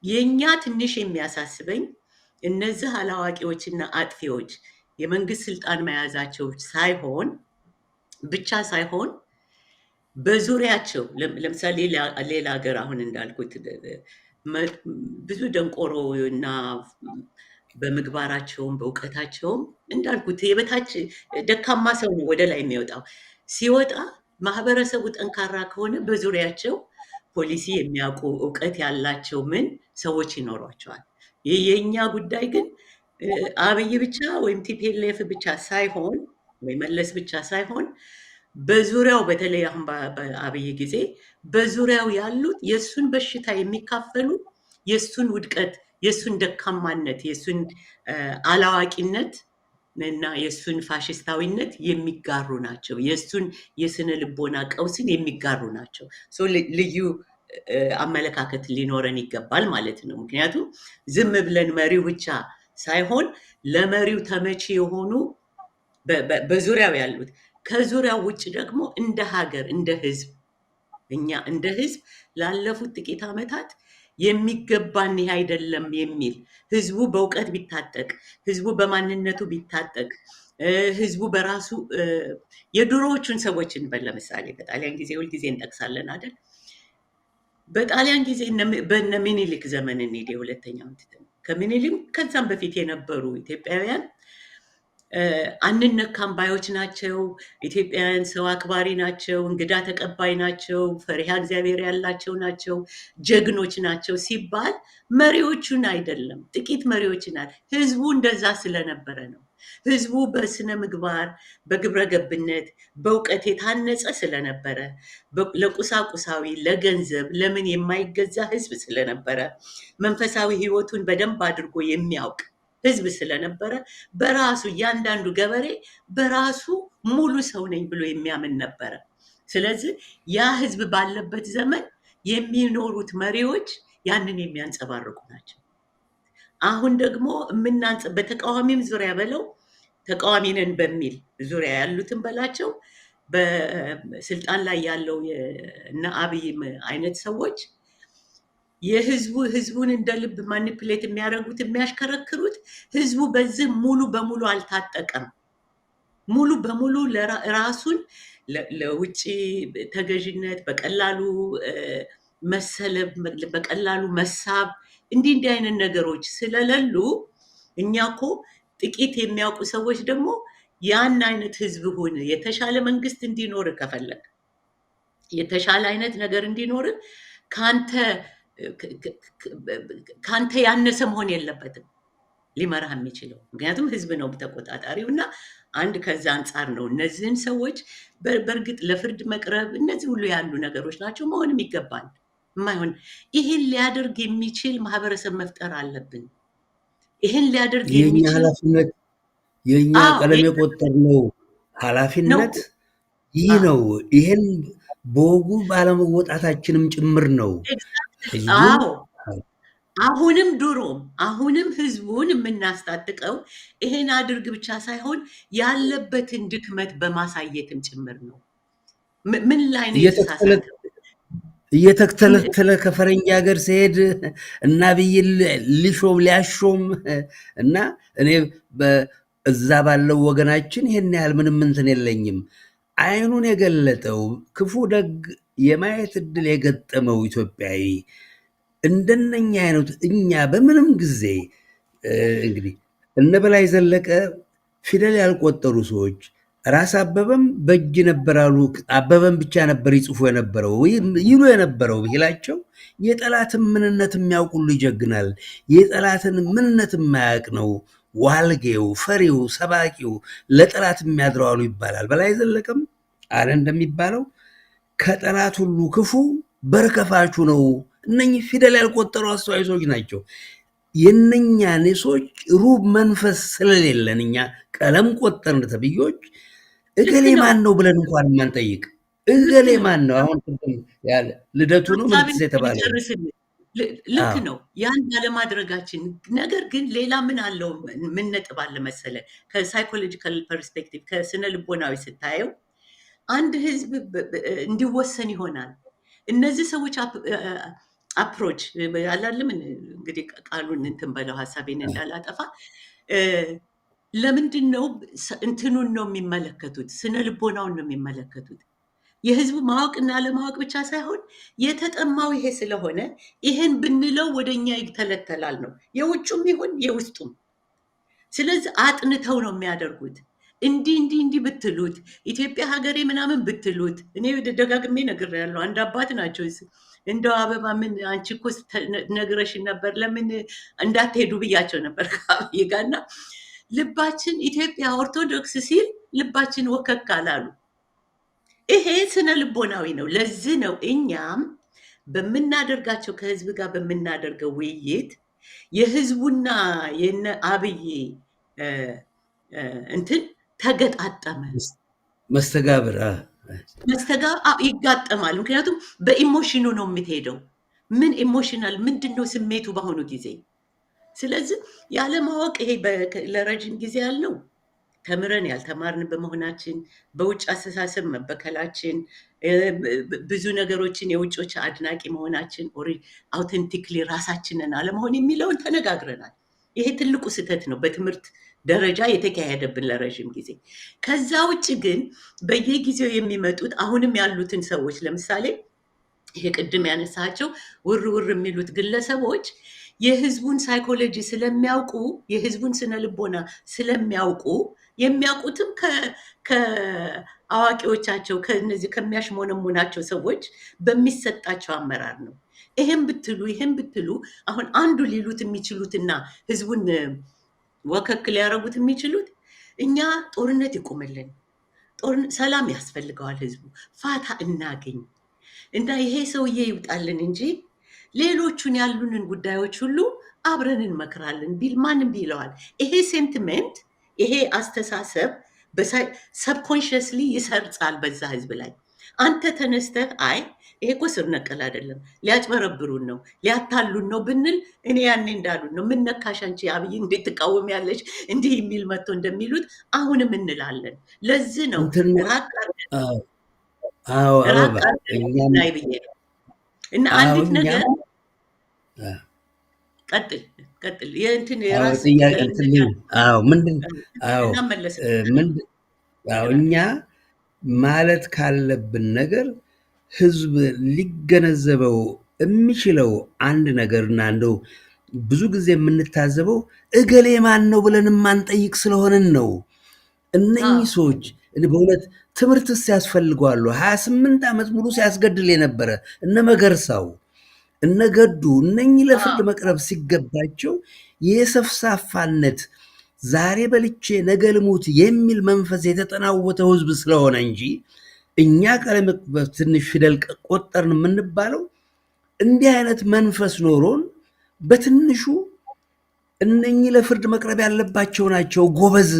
የኛ ትንሽ የሚያሳስበኝ እነዚህ አላዋቂዎችና አጥፊዎች የመንግስት ስልጣን መያዛቸው ብቻ ሳይሆን በዙሪያቸው ለምሳሌ ሌላ ሀገር አሁን እንዳልኩት ብዙ ደንቆሮ እና በምግባራቸውም በእውቀታቸውም እንዳልኩት የበታች ደካማ ሰው ነው ወደ ላይ የሚወጣው። ሲወጣ ማህበረሰቡ ጠንካራ ከሆነ በዙሪያቸው ፖሊሲ የሚያውቁ እውቀት ያላቸው ሰዎች ይኖሯቸዋል። የኛ ጉዳይ ግን አብይ ብቻ ወይም ቲፒኤልኤፍ ብቻ ሳይሆን ወይ መለስ ብቻ ሳይሆን በዙሪያው በተለይ አሁን በአብይ ጊዜ በዙሪያው ያሉት የሱን በሽታ የሚካፈሉ የሱን ውድቀት፣ የሱን ደካማነት፣ የሱን አላዋቂነት እና የሱን ፋሽስታዊነት የሚጋሩ ናቸው። የሱን የስነ ልቦና ቀውስን የሚጋሩ ናቸው። ልዩ አመለካከት ሊኖረን ይገባል ማለት ነው። ምክንያቱም ዝም ብለን መሪው ብቻ ሳይሆን ለመሪው ተመቺ የሆኑ በዙሪያው ያሉት ከዙሪያው ውጭ ደግሞ እንደ ሀገር እንደ ህዝብ እኛ እንደ ህዝብ ላለፉት ጥቂት ዓመታት የሚገባን ይህ አይደለም የሚል ህዝቡ በእውቀት ቢታጠቅ፣ ህዝቡ በማንነቱ ቢታጠቅ፣ ህዝቡ በራሱ የድሮዎቹን ሰዎች እንበል። ለምሳሌ በጣሊያን ጊዜ ሁልጊዜ እንጠቅሳለን አይደል? በጣሊያን ጊዜ በነ ሚኒሊክ ዘመን እንሂድ፣ የሁለተኛው ከምኒልክ ከዛም በፊት የነበሩ ኢትዮጵያውያን አንነካም ባዮች ናቸው። ኢትዮጵያውያን ሰው አክባሪ ናቸው፣ እንግዳ ተቀባይ ናቸው፣ ፈሪሃ እግዚአብሔር ያላቸው ናቸው፣ ጀግኖች ናቸው ሲባል መሪዎቹን አይደለም፣ ጥቂት መሪዎችን ህዝቡ እንደዛ ስለነበረ ነው። ህዝቡ በስነ ምግባር በግብረ ገብነት በእውቀት የታነጸ ስለነበረ ለቁሳቁሳዊ ለገንዘብ ለምን የማይገዛ ህዝብ ስለነበረ መንፈሳዊ ህይወቱን በደንብ አድርጎ የሚያውቅ ህዝብ ስለነበረ በራሱ እያንዳንዱ ገበሬ በራሱ ሙሉ ሰው ነኝ ብሎ የሚያምን ነበረ። ስለዚህ ያ ህዝብ ባለበት ዘመን የሚኖሩት መሪዎች ያንን የሚያንጸባርቁ ናቸው። አሁን ደግሞ በተቃዋሚም ዙሪያ በለው ተቃዋሚ ነን በሚል ዙሪያ ያሉትን በላቸው በስልጣን ላይ ያለው እነ አብይ አይነት ሰዎች ህዝቡን እንደ ልብ ማኒፕሌት የሚያደርጉት የሚያሽከረክሩት፣ ህዝቡ በዚህ ሙሉ በሙሉ አልታጠቀም። ሙሉ በሙሉ ራሱን ለውጭ ተገዥነት በቀላሉ መሰለብ፣ በቀላሉ መሳብ፣ እንዲህ አይነት ነገሮች ስለሌሉ እኛ እኮ ጥቂት የሚያውቁ ሰዎች ደግሞ ያን አይነት ህዝብ ሁን፣ የተሻለ መንግስት እንዲኖር ከፈለግ፣ የተሻለ አይነት ነገር እንዲኖር ካንተ ያነሰ መሆን የለበትም ሊመራህ የሚችለው። ምክንያቱም ህዝብ ነው ተቆጣጣሪው። እና አንድ ከዛ አንጻር ነው እነዚህን ሰዎች በእርግጥ ለፍርድ መቅረብ፣ እነዚህ ሁሉ ያሉ ነገሮች ናቸው፣ መሆንም ይገባል። የማይሆን ይህን ሊያደርግ የሚችል ማህበረሰብ መፍጠር አለብን። ይህን ሊያደርግ የሚችል ኃላፊነት የእኛ ቀለም የቆጠርነው ኃላፊነት ይህ ነው። ይህን በወጉ ባለመወጣታችንም ጭምር ነው። አሁንም ድሮም አሁንም ህዝቡን የምናስታጥቀው ይሄን አድርግ ብቻ ሳይሆን ያለበትን ድክመት በማሳየትም ጭምር ነው። ምን ላይ ነው እየተተለተለ ከፈረንጅ ሀገር ሲሄድ እና ብይል ሊያሾም እና እኔ እዛ ባለው ወገናችን ይሄን ያህል ምንም እንትን የለኝም። አይኑን የገለጠው ክፉ ደግ የማየት እድል የገጠመው ኢትዮጵያዊ እንደነኛ አይነት እኛ በምንም ጊዜ እንግዲህ እነ በላይ ዘለቀ ፊደል ያልቆጠሩ ሰዎች ራስ አበበም በእጅ ነበራሉ። አበበም ብቻ ነበር ይጽፉ የነበረው ይሉ የነበረው ብሂላቸው የጠላትን ምንነት የሚያውቁሉ ይጀግናል። የጠላትን ምንነት የማያውቅ ነው ዋልጌው፣ ፈሪው፣ ሰባቂው ለጠላት የሚያድረዋሉ ይባላል። በላይ ዘለቀም አለ እንደሚባለው ከጠላት ሁሉ ክፉ በርከፋቹ ነው። እነኚህ ፊደል ያልቆጠሩ አስተዋይ ሰዎች ናቸው። የነኛን ሰዎች ሩብ መንፈስ ስለሌለን እኛ ቀለም ቆጠርን ተብዮች እገሌ ማን ነው ብለን እንኳን የማንጠይቅ እገሌ ማን ነው? አሁን ያለ ልደቱ ነው ምን የተባለ ልክ ነው። ያን ባለማድረጋችን ነገር ግን ሌላ ምን አለው? ምን ነጥብ አለ መሰለ? ከሳይኮሎጂካል ፐርስፔክቲቭ ከስነ ልቦናዊ ስታየው አንድ ህዝብ እንዲወሰን ይሆናል። እነዚህ ሰዎች አፕሮች አላለም እንግዲህ ቃሉን እንትን በለው ሀሳቤን እንዳላጠፋ ለምንድን ነው እንትኑን ነው የሚመለከቱት? ስነ ልቦናውን ነው የሚመለከቱት። የህዝቡ ማወቅና ለማወቅ ብቻ ሳይሆን የተጠማው ይሄ ስለሆነ ይሄን ብንለው ወደኛ ይተለተላል ነው የውጩም ይሁን የውስጡም። ስለዚህ አጥንተው ነው የሚያደርጉት። እንዲህ ብትሉት ኢትዮጵያ ሀገሬ ምናምን ብትሉት፣ እኔ ደጋግሜ ነግሬያለሁ። አንድ አባት ናቸው። እንደው አበባ ምን አንቺ እኮ ነግረሽን ነበር ለምን እንዳትሄዱ ብያቸው ነበር ከአብይ ጋር እና ልባችን ኢትዮጵያ ኦርቶዶክስ ሲል ልባችን ወከክ አላሉ። ይሄ ስነ ልቦናዊ ነው። ለዚህ ነው እኛም በምናደርጋቸው ከህዝብ ጋር በምናደርገው ውይይት የህዝቡና የነ አብይ እንትን ተገጣጠመ፣ መስተጋብር ይጋጠማል። ምክንያቱም በኢሞሽኑ ነው የምትሄደው። ምን ኢሞሽናል ምንድን ነው ስሜቱ በአሁኑ ጊዜ። ስለዚህ ያለማወቅ ይሄ ለረጅም ጊዜ ያልነው ተምረን ያልተማርን በመሆናችን በውጭ አስተሳሰብ መበከላችን ብዙ ነገሮችን የውጮች አድናቂ መሆናችን አውተንቲክሊ ራሳችንን አለመሆን የሚለውን ተነጋግረናል። ይሄ ትልቁ ስህተት ነው በትምህርት ደረጃ የተካሄደብን ለረጅም ጊዜ። ከዛ ውጭ ግን በየጊዜው የሚመጡት አሁንም ያሉትን ሰዎች ለምሳሌ ይሄ ቅድም ያነሳቸው ውር ውር የሚሉት ግለሰቦች የህዝቡን ሳይኮሎጂ ስለሚያውቁ የህዝቡን ስነ ልቦና ስለሚያውቁ የሚያውቁትም ከአዋቂዎቻቸው ከነዚህ ከሚያሽሞነሙናቸው ሰዎች በሚሰጣቸው አመራር ነው። ይሄን ብትሉ አሁን አንዱ ሊሉት የሚችሉትና ህዝቡን ወከክ ሊያደርጉት የሚችሉት እኛ ጦርነት ይቆምልን፣ ሰላም ያስፈልገዋል፣ ህዝቡ ፋታ እናገኝ እና ይሄ ሰውዬ ይውጣልን እንጂ ሌሎቹን ያሉንን ጉዳዮች ሁሉ አብረን እንመክራለን ቢል ማንም ቢለዋል። ይሄ ሴንቲሜንት ይሄ አስተሳሰብ ሰብኮንሽስሊ ይሰርጻል በዛ ህዝብ ላይ። አንተ ተነስተህ አይ ይሄ እኮ ስር ነቀል አይደለም፣ ሊያጭበረብሩን ነው፣ ሊያታሉን ነው ብንል እኔ ያኔ እንዳሉን ነው። ምን ነካሽ አንቺ አብይ እንዴት ትቃወሚያለሽ? እንዲህ የሚል መጥቶ እንደሚሉት አሁንም እንላለን። ለዚህ ነው እንትን ራቅ አዎ አዎ አበባ እኛም ላይ ብዬ ነው። እና አዎ አንዲት እኛም ነገር አ፣ ቀጥል የእንትን አዎ የራስ ጥያቄ እንትን አዎ ምንድን አዎ እናመለስ ምንድን አዎ እኛ ማለት ካለብን ነገር ህዝብ ሊገነዘበው የሚችለው አንድ ነገርና እንደው ብዙ ጊዜ የምንታዘበው እገሌ ማን ነው ብለን የማንጠይቅ ስለሆንን ነው። እነኚህ ሰዎች በእውነት ትምህርትስ ያስፈልገዋሉ። 28 ዓመት ሙሉ ሲያስገድል የነበረ እነ መገርሳው እነ ገዱ እነኚህ ለፍርድ መቅረብ ሲገባቸው የሰፍሳፋነት ዛሬ በልቼ ነገ ልሙት የሚል መንፈስ የተጠናወተው ህዝብ ስለሆነ እንጂ እኛ ቀለም ትንሽ ፊደል ቆጠርን የምንባለው እንዲህ አይነት መንፈስ ኖሮን በትንሹ እነኚህ ለፍርድ መቅረብ ያለባቸው ናቸው ጎበዝ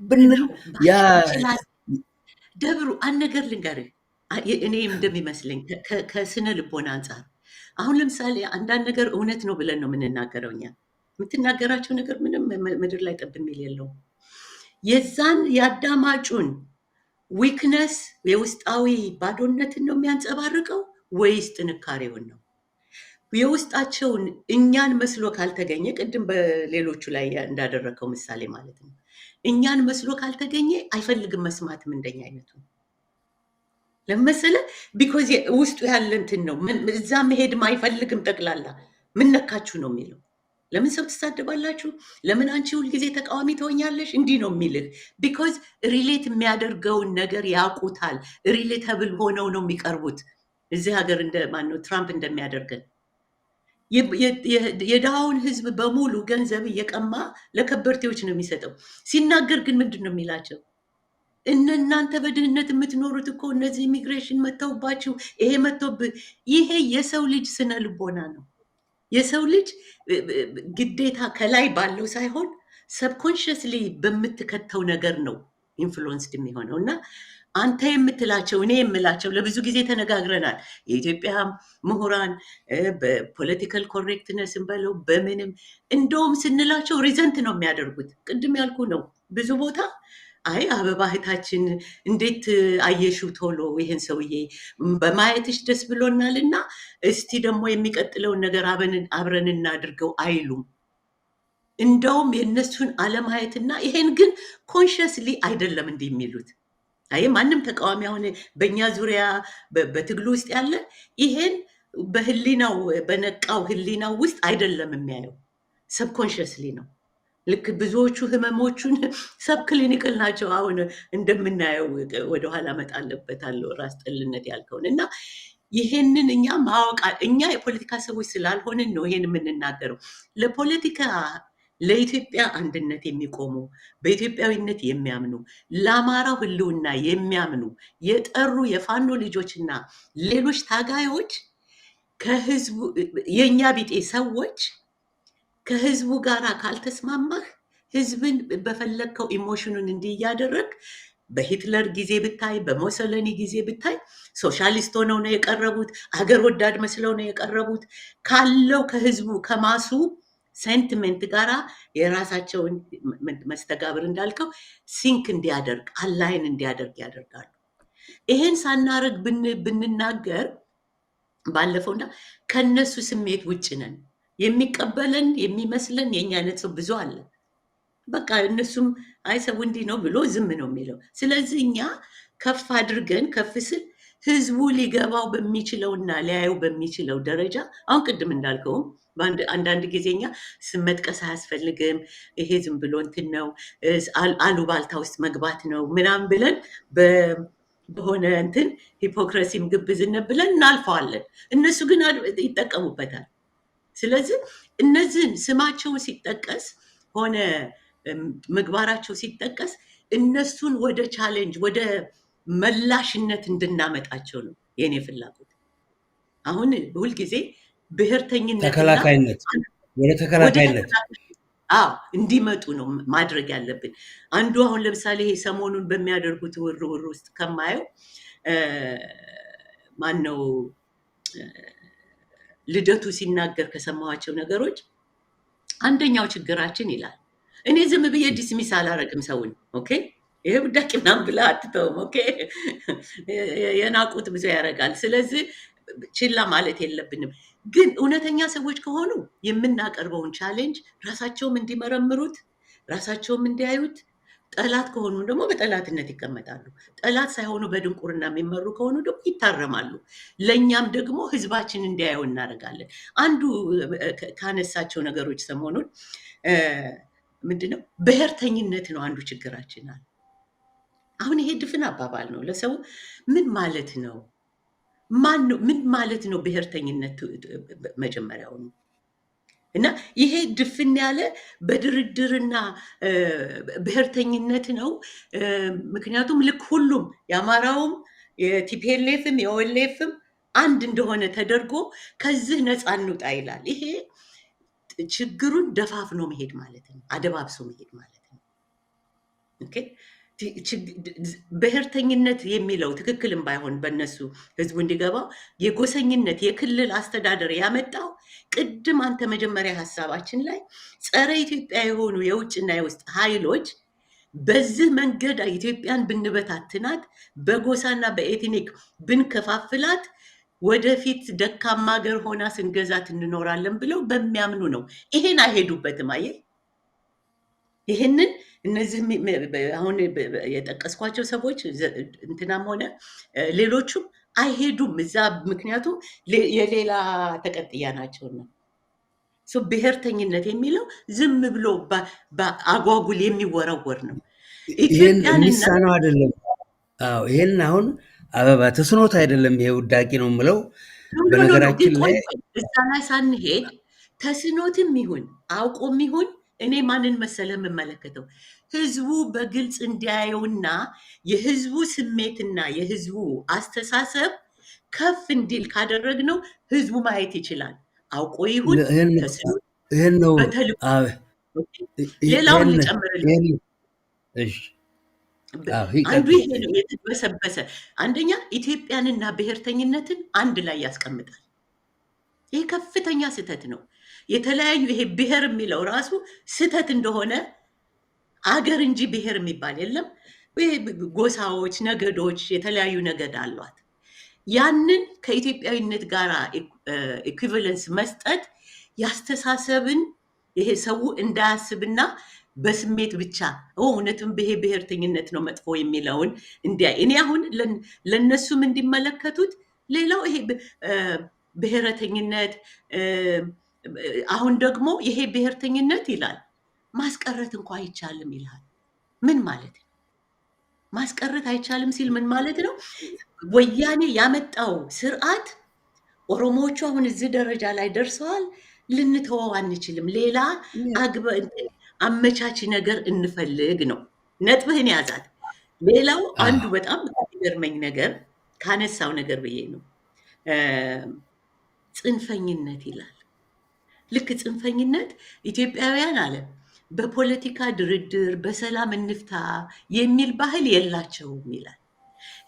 ብንል ያ ደብሩ አንድ ነገር ልንገርህ፣ እኔ እንደሚመስለኝ ከስነ ልቦና አንጻር አሁን ለምሳሌ አንዳንድ ነገር እውነት ነው ብለን ነው የምንናገረው። እኛ የምትናገራቸው ነገር ምንም ምድር ላይ ጠብ የሚል የለውም። የዛን የአዳማጩን ዊክነስ የውስጣዊ ባዶነትን ነው የሚያንጸባርቀው ወይስ ጥንካሬውን ነው? የውስጣቸውን እኛን መስሎ ካልተገኘ ቅድም በሌሎቹ ላይ እንዳደረገው ምሳሌ ማለት ነው። እኛን መስሎ ካልተገኘ አይፈልግም መስማትም እንደኛ አይነቱ ለመሰለ ቢኮዝ ውስጡ ያለ እንትን ነው። እዛ መሄድም አይፈልግም። ጠቅላላ ምን ነካችሁ ነው የሚለው። ለምን ሰው ትሳደባላችሁ? ለምን አንቺ ሁልጊዜ ተቃዋሚ ትሆኛለሽ? እንዲህ ነው የሚልህ። ቢኮዝ ሪሌት የሚያደርገውን ነገር ያውቁታል። ሪሌተብል ሆነው ነው የሚቀርቡት። እዚህ ሀገር እንደ ማነው ትራምፕ እንደሚያደርገን የድሃውን ህዝብ በሙሉ ገንዘብ እየቀማ ለከበርቴዎች ነው የሚሰጠው። ሲናገር ግን ምንድን ነው የሚላቸው? እናንተ በድህነት የምትኖሩት እኮ እነዚህ ኢሚግሬሽን መተውባችሁ ይሄ መተውብህ። ይሄ የሰው ልጅ ስነ ልቦና ነው። የሰው ልጅ ግዴታ ከላይ ባለው ሳይሆን ሰብኮንሽስሊ በምትከተው ነገር ነው ኢንፍሉወንስድ የሚሆነው። እና አንተ የምትላቸው እኔ የምላቸው ለብዙ ጊዜ ተነጋግረናል። የኢትዮጵያ ምሁራን በፖለቲካል ኮሬክትነስን በለው በምንም እንደውም ስንላቸው ሪዘንት ነው የሚያደርጉት። ቅድም ያልኩ ነው ብዙ ቦታ አይ አበባ እህታችን እንዴት አየሽው ቶሎ ይህን ሰውዬ በማየትሽ ደስ ብሎናል እና እስቲ ደግሞ የሚቀጥለውን ነገር አብረን እናድርገው አይሉም። እንደውም የእነሱን አለማየትና ይሄን ግን ኮንሽስሊ አይደለም እንዲህ የሚሉት። አይ ማንም ተቃዋሚ አሁን በእኛ ዙሪያ በትግሉ ውስጥ ያለ ይሄን በህሊናው በነቃው ህሊናው ውስጥ አይደለም የሚያየው፣ ሰብኮንሽስሊ ነው። ልክ ብዙዎቹ ህመሞቹን ሰብ ክሊኒክል ናቸው። አሁን እንደምናየው ወደኋላ እመጣለበታለሁ ራስ ጠልነት ያልከውን እና ይሄንን እኛ ማወቅ እኛ የፖለቲካ ሰዎች ስላልሆንን ነው ይሄን የምንናገረው። ለፖለቲካ ለኢትዮጵያ አንድነት የሚቆሙ በኢትዮጵያዊነት የሚያምኑ ለአማራው ህልውና የሚያምኑ የጠሩ የፋኖ ልጆችና ሌሎች ታጋዮች ከህዝቡ የእኛ ቢጤ ሰዎች ከህዝቡ ጋር ካልተስማማህ ህዝብን በፈለግከው ኢሞሽኑን እንዲህ እያደረግ በሂትለር ጊዜ ብታይ በሞሰለኒ ጊዜ ብታይ ሶሻሊስት ሆነው ነው የቀረቡት። አገር ወዳድ መስለው ነው የቀረቡት። ካለው ከህዝቡ ከማሱ ሴንቲሜንት ጋራ የራሳቸውን መስተጋብር እንዳልከው ሲንክ እንዲያደርግ አላይን እንዲያደርግ ያደርጋሉ። ይሄን ሳናረግ ብንናገር ባለፈውና ከነሱ ስሜት ውጭ ነን። የሚቀበለን የሚመስለን የኛ አይነት ሰው ብዙ አለ። በቃ እነሱም አይ ሰው እንዲህ ነው ብሎ ዝም ነው የሚለው። ስለዚህ እኛ ከፍ አድርገን ከፍ ስል ህዝቡ ሊገባው በሚችለውና ሊያየው በሚችለው ደረጃ አሁን ቅድም እንዳልከውም አንዳንድ ጊዜኛ ስም መጥቀስ አያስፈልግም፣ ይሄ ዝም ብሎ እንትን ነው አሉባልታ ውስጥ መግባት ነው ምናምን ብለን በሆነ እንትን ሂፖክራሲም ግብዝነት ብለን እናልፈዋለን። እነሱ ግን ይጠቀሙበታል። ስለዚህ እነዚህን ስማቸው ሲጠቀስ ሆነ ምግባራቸው ሲጠቀስ እነሱን ወደ ቻሌንጅ ወደ መላሽነት እንድናመጣቸው ነው የኔ ፍላጎት። አሁን ሁልጊዜ ብሔርተኝነት ተከላካይነት ወደ ተከላካይነት እንዲመጡ ነው ማድረግ ያለብን። አንዱ አሁን ለምሳሌ ይሄ ሰሞኑን በሚያደርጉት ውርውር ውስጥ ከማየው ማነው ልደቱ ሲናገር ከሰማኋቸው ነገሮች አንደኛው ችግራችን ይላል። እኔ ዝም ብዬ ዲስሚስ አላረግም ሰውን። ኦኬ ይሄ ውዳቂ ምናምን ብለህ አትተውም። ኦኬ የናቁት ብዙ ያደርጋል። ስለዚህ ችላ ማለት የለብንም። ግን እውነተኛ ሰዎች ከሆኑ የምናቀርበውን ቻሌንጅ ራሳቸውም እንዲመረምሩት፣ ራሳቸውም እንዲያዩት፣ ጠላት ከሆኑ ደግሞ በጠላትነት ይቀመጣሉ። ጠላት ሳይሆኑ በድንቁርና የሚመሩ ከሆኑ ደግሞ ይታረማሉ። ለእኛም ደግሞ ህዝባችን እንዲያየው እናደርጋለን። አንዱ ካነሳቸው ነገሮች ሰሞኑን ምንድነው ብሔርተኝነት ነው አንዱ ችግራችን አለ። አሁን ይሄ ድፍን አባባል ነው ለሰው ምን ማለት ነው? ምን ማለት ነው ብሔርተኝነት? መጀመሪያው ነው እና ይሄ ድፍን ያለ በድርድርና ብሔርተኝነት ነው። ምክንያቱም ልክ ሁሉም የአማራውም የቲፒኤልኤፍም የኦኤልኤፍም አንድ እንደሆነ ተደርጎ ከዚህ ነፃ እንውጣ ይላል። ይሄ ችግሩን ደፋፍኖ መሄድ ማለት ነው፣ አደባብሶ መሄድ ማለት ነው። ኦኬ ብሔርተኝነት የሚለው ትክክልም ባይሆን በእነሱ ህዝቡ እንዲገባው የጎሰኝነት የክልል አስተዳደር ያመጣው ቅድም አንተ መጀመሪያ ሀሳባችን ላይ ጸረ ኢትዮጵያ የሆኑ የውጭና የውስጥ ኃይሎች በዚህ መንገድ ኢትዮጵያን ብንበታትናት በጎሳና በኤትኒክ ብንከፋፍላት ወደፊት ደካማ ሀገር ሆና ስንገዛት እንኖራለን ብለው በሚያምኑ ነው። ይሄን አይሄዱበትም። አየህ ይሄንን እነዚህ አሁን የጠቀስኳቸው ሰዎች እንትናም ሆነ ሌሎቹም አይሄዱም እዛ። ምክንያቱም የሌላ ተቀጥያ ናቸው ነው። ብሔርተኝነት የሚለው ዝም ብሎ አጓጉል የሚወረወር ነው። ይሄን የሚሳነው አይደለም። አዎ ይሄን አሁን አበባ ተስኖት አይደለም። ይሄ ውዳቂ ነው የምለው። በነገራችን ላይ እዛ ላይ ሳንሄድ ተስኖትም ይሁን አውቆም ይሁን እኔ ማንን መሰለ የምመለከተው ህዝቡ በግልጽ እንዲያየውና የህዝቡ ስሜትና የህዝቡ አስተሳሰብ ከፍ እንዲል ካደረግነው ህዝቡ ማየት ይችላል። አውቆ ይሁን ይሄን ነው። ሌላውን ልጨምርልህ። አንዱ ይሄ ነው የተበሰበሰ። አንደኛ ኢትዮጵያንና ብሔርተኝነትን አንድ ላይ ያስቀምጣል። ይሄ ከፍተኛ ስህተት ነው። የተለያዩ ይሄ ብሔር የሚለው ራሱ ስህተት እንደሆነ አገር እንጂ ብሔር የሚባል የለም። ጎሳዎች፣ ነገዶች የተለያዩ ነገድ አሏት። ያንን ከኢትዮጵያዊነት ጋር ኢኩቪለንስ መስጠት ያስተሳሰብን ይሄ ሰው እንዳያስብና በስሜት ብቻ እውነትም ይሄ ብሔርተኝነት ነው መጥፎ የሚለውን እንዲያ እኔ አሁን ለነሱም እንዲመለከቱት ሌላው ይሄ ብሔረተኝነት አሁን ደግሞ ይሄ ብሔርተኝነት ይላል ማስቀረት እንኳ አይቻልም ይላል። ምን ማለት ነው? ማስቀረት አይቻልም ሲል ምን ማለት ነው? ወያኔ ያመጣው ስርዓት ኦሮሞዎቹ አሁን እዚህ ደረጃ ላይ ደርሰዋል፣ ልንተወው አንችልም፣ ሌላ አመቻች ነገር እንፈልግ ነው። ነጥብህን ያዛት። ሌላው አንዱ በጣም የሚገርመኝ ነገር ካነሳው ነገር ብዬ ነው ጽንፈኝነት ይላል። ልክ ጽንፈኝነት ኢትዮጵያውያን አለ በፖለቲካ ድርድር በሰላም እንፍታ የሚል ባህል የላቸውም ይላል።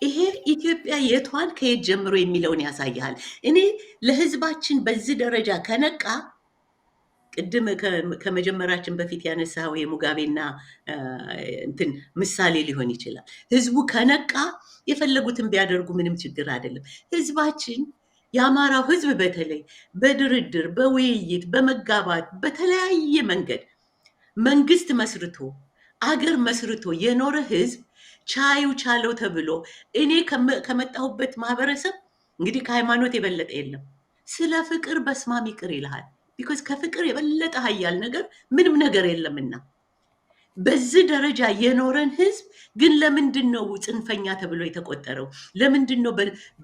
ይሄ ኢትዮጵያ የቷን ከየት ጀምሮ የሚለውን ያሳያል። እኔ ለህዝባችን በዚህ ደረጃ ከነቃ ቅድም ከመጀመራችን በፊት ያነሳው የሙጋቤና እንትን ምሳሌ ሊሆን ይችላል። ህዝቡ ከነቃ የፈለጉትን ቢያደርጉ ምንም ችግር አይደለም። ህዝባችን የአማራው ህዝብ በተለይ በድርድር በውይይት በመጋባት በተለያየ መንገድ መንግስት መስርቶ አገር መስርቶ የኖረ ህዝብ ቻዩ ቻለው ተብሎ እኔ ከመጣሁበት ማህበረሰብ እንግዲህ ከሃይማኖት የበለጠ የለም። ስለ ፍቅር በስማም ይቅር ይልሃል። ቢኮዝ ከፍቅር የበለጠ ሀያል ነገር ምንም ነገር የለምና በዚህ ደረጃ የኖረን ህዝብ ግን ለምንድን ነው ጽንፈኛ ተብሎ የተቆጠረው? ለምንድን ነው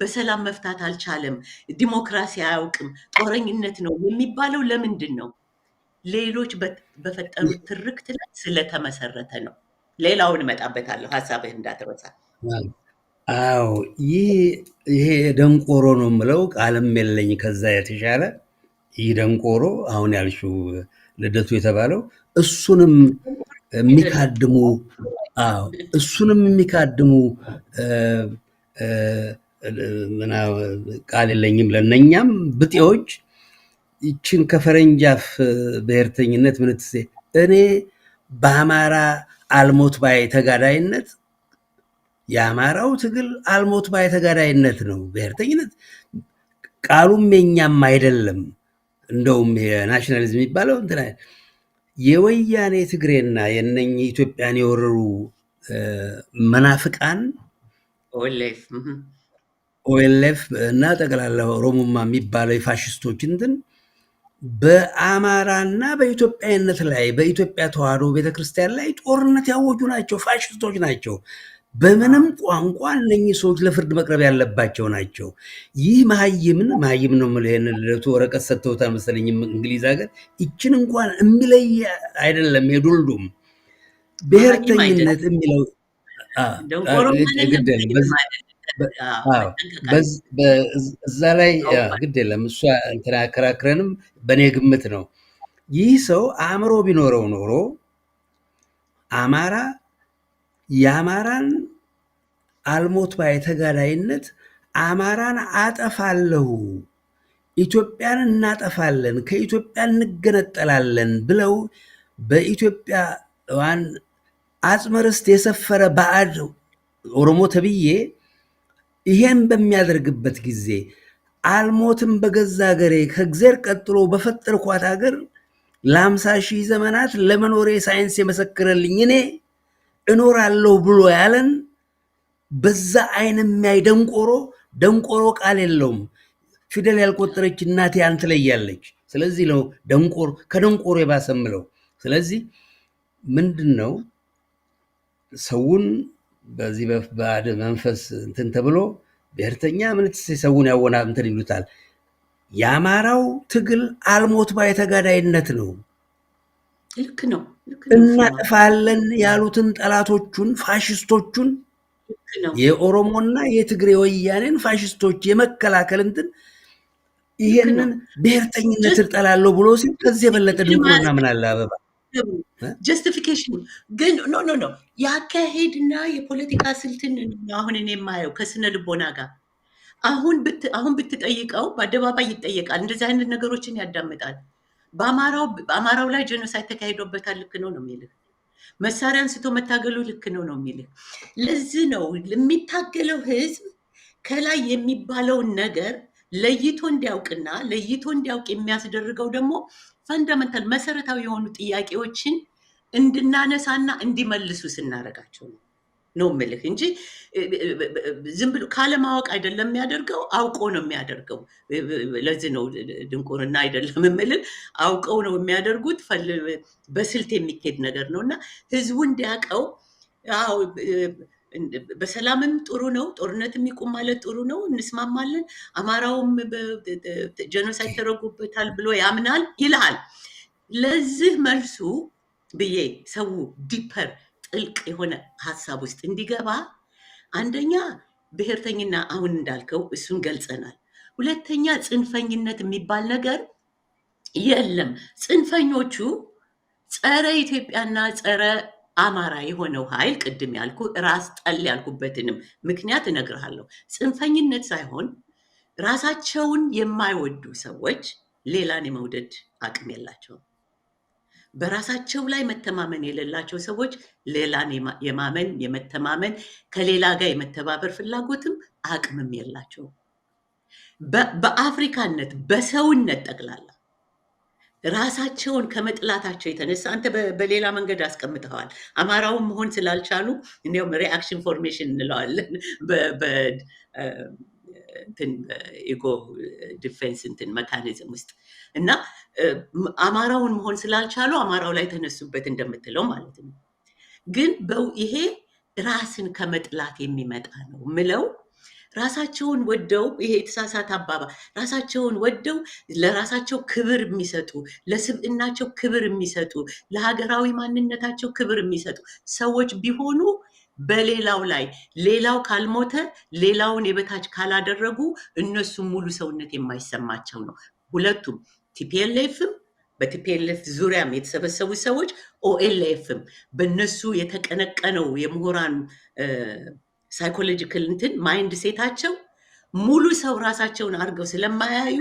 በሰላም መፍታት አልቻለም? ዲሞክራሲ አያውቅም፣ ጦረኝነት ነው የሚባለው ለምንድን ነው? ሌሎች በፈጠሩት ትርክት ላይ ስለተመሰረተ ነው። ሌላውን እመጣበታለሁ፣ ሀሳብህ እንዳትረሳ። አዎ ይሄ ደንቆሮ ነው የምለው፣ ቃልም የለኝ ከዛ የተሻለ። ይህ ደንቆሮ አሁን ያልሽው ልደቱ የተባለው እሱንም የሚካድሙ ቃል የለኝም ለእነኛም ብጤዎች ይችን ከፈረንጅ አፍ ብሔርተኝነት ምንትሴ እኔ በአማራ አልሞት ባይ ተጋዳይነት የአማራው ትግል አልሞት ባይ ተጋዳይነት ነው። ብሔርተኝነት ቃሉም የኛም አይደለም። እንደውም የናሽናሊዝም የሚባለው እንትና የወያኔ ትግሬና የነኚህ ኢትዮጵያን የወረሩ መናፍቃን ኦኤልኤፍ እና ጠቅላላ ኦሮሞማ የሚባለው የፋሽስቶች እንትን በአማራና በኢትዮጵያዊነት ላይ በኢትዮጵያ ተዋህዶ ቤተክርስቲያን ላይ ጦርነት ያወጁ ናቸው። ፋሽስቶች ናቸው። በምንም ቋንቋ እነኚህ ሰዎች ለፍርድ መቅረብ ያለባቸው ናቸው። ይህ መሀይም ነው የምልህ። ይሄን ልደቱ ወረቀት ሰጥተውታል መሰለኝ እንግሊዝ ሀገር። ይችን እንኳን የሚለይ አይደለም። የዱልዱም ብሔርተኝነት የሚለው ግድ የለም እዛ ላይ ግድ የለም። እሷ እንትን አያከራክረንም። በእኔ ግምት ነው። ይህ ሰው አእምሮ ቢኖረው ኖሮ አማራ የአማራን አልሞት ባይ ተጋዳይነት አማራን አጠፋለሁ፣ ኢትዮጵያን እናጠፋለን፣ ከኢትዮጵያ እንገነጠላለን ብለው በኢትዮጵያውያን አጽመ ርስት የሰፈረ ባዕድ ኦሮሞ ተብዬ ይሄን በሚያደርግበት ጊዜ አልሞትም በገዛ ሀገሬ ከእግዜር ቀጥሎ በፈጠርኳት ሀገር ለ50 ሺህ ዘመናት ለመኖሬ ሳይንስ የመሰክረልኝ እኔ እኖራለሁ ብሎ ያለን በዛ አይን የሚያይ ደንቆሮ ቃል የለውም። ፊደል ያልቆጠረች እናቴ አንተ ላይ ያለች። ስለዚህ ነው ከደንቆሮ የባሰምለው። ስለዚህ ምንድን ነው ሰውን በዚህ በባዕድ መንፈስ እንትን ተብሎ ብሔርተኛ ሰውን ያወና እንትን ይሉታል። የአማራው ትግል አልሞት ባይ ተጋዳይነት ነው። ልክ ነው። እናጠፋለን ያሉትን ጠላቶቹን ፋሽስቶቹን የኦሮሞና የትግሬ ወያኔን ፋሽስቶች የመከላከል እንትን ይሄንን ብሔርተኝነት እጠላለሁ ብሎ ሲል ከዚህ የበለጠ ድንቁርና ምን አለ? አበባ ጀስቲፊኬሽኑ ግን ኖ ያካሄድና የፖለቲካ ስልትን አሁን እኔ የማየው ከስነ ልቦና ጋር አሁን ብትጠይቀው በአደባባይ ይጠየቃል። እንደዚህ አይነት ነገሮችን ያዳምጣል። በአማራው ላይ ጄኖሳይድ ተካሂዶበታል። ልክ ነው የሚልህ። መሳሪያ አንስቶ መታገሉ ልክ ነው የሚልህ። ለዚህ ነው የሚታገለው ህዝብ ከላይ የሚባለውን ነገር ለይቶ እንዲያውቅ የሚያስደርገው ደግሞ ፈንዳመንታል መሰረታዊ የሆኑ ጥያቄዎችን እንድናነሳና እንዲመልሱ ስናደርጋቸው ነው የምልህ እንጂ ዝም ብሎ ካለማወቅ አይደለም የሚያደርገው፣ አውቆ ነው የሚያደርገው። ለዚህ ነው ድንቁርና አይደለም የምልህ፣ አውቀው ነው የሚያደርጉት። በስልት የሚካሄድ ነገር ነው እና ህዝቡ እንዲያውቀው በሰላምም ጥሩ ነው፣ ጦርነት የሚቆም ማለት ጥሩ ነው፣ እንስማማለን። አማራውም ጄኖሳይድ ተደርጎበታል ብሎ ያምናል ይልሃል። ለዚህ መልሱ ብዬ ሰው ዲፐር ጥልቅ የሆነ ሀሳብ ውስጥ እንዲገባ አንደኛ ብሔርተኝና አሁን እንዳልከው እሱን ገልጸናል። ሁለተኛ ጽንፈኝነት የሚባል ነገር የለም። ጽንፈኞቹ ጸረ ኢትዮጵያና ጸረ አማራ የሆነው ኃይል ቅድም ያልኩ ራስ ጠል ያልኩበትንም ምክንያት እነግርሃለሁ። ጽንፈኝነት ሳይሆን ራሳቸውን የማይወዱ ሰዎች ሌላን የመውደድ አቅም የላቸውም። በራሳቸው ላይ መተማመን የሌላቸው ሰዎች ሌላን የማመን የመተማመን ከሌላ ጋር የመተባበር ፍላጎትም አቅምም የላቸውም። በአፍሪካነት በሰውነት ጠቅላላ ራሳቸውን ከመጥላታቸው የተነሳ አንተ በሌላ መንገድ አስቀምጠዋል። አማራውን መሆን ስላልቻሉ እንዲያውም ሪአክሽን ፎርሜሽን እንለዋለን በኢጎ ዲፌንስ እንትን መካኒዝም ውስጥ እና አማራውን መሆን ስላልቻሉ አማራው ላይ ተነሱበት እንደምትለው ማለት ነው። ግን ይሄ ራስን ከመጥላት የሚመጣ ነው ምለው። ራሳቸውን ወደው ይሄ የተሳሳተ አባባል ራሳቸውን ወደው ለራሳቸው ክብር የሚሰጡ ለስብዕናቸው ክብር የሚሰጡ ለሀገራዊ ማንነታቸው ክብር የሚሰጡ ሰዎች ቢሆኑ በሌላው ላይ ሌላው ካልሞተ ሌላውን የበታች ካላደረጉ እነሱ ሙሉ ሰውነት የማይሰማቸው ነው። ሁለቱም ቲፒኤልኤፍም በቲፒኤልኤፍ ዙሪያም የተሰበሰቡ ሰዎች ኦኤልኤፍም በእነሱ የተቀነቀነው የምሁራን ሳይኮሎጂካል እንትን ማይንድ ሴታቸው ሙሉ ሰው ራሳቸውን አድርገው ስለማያዩ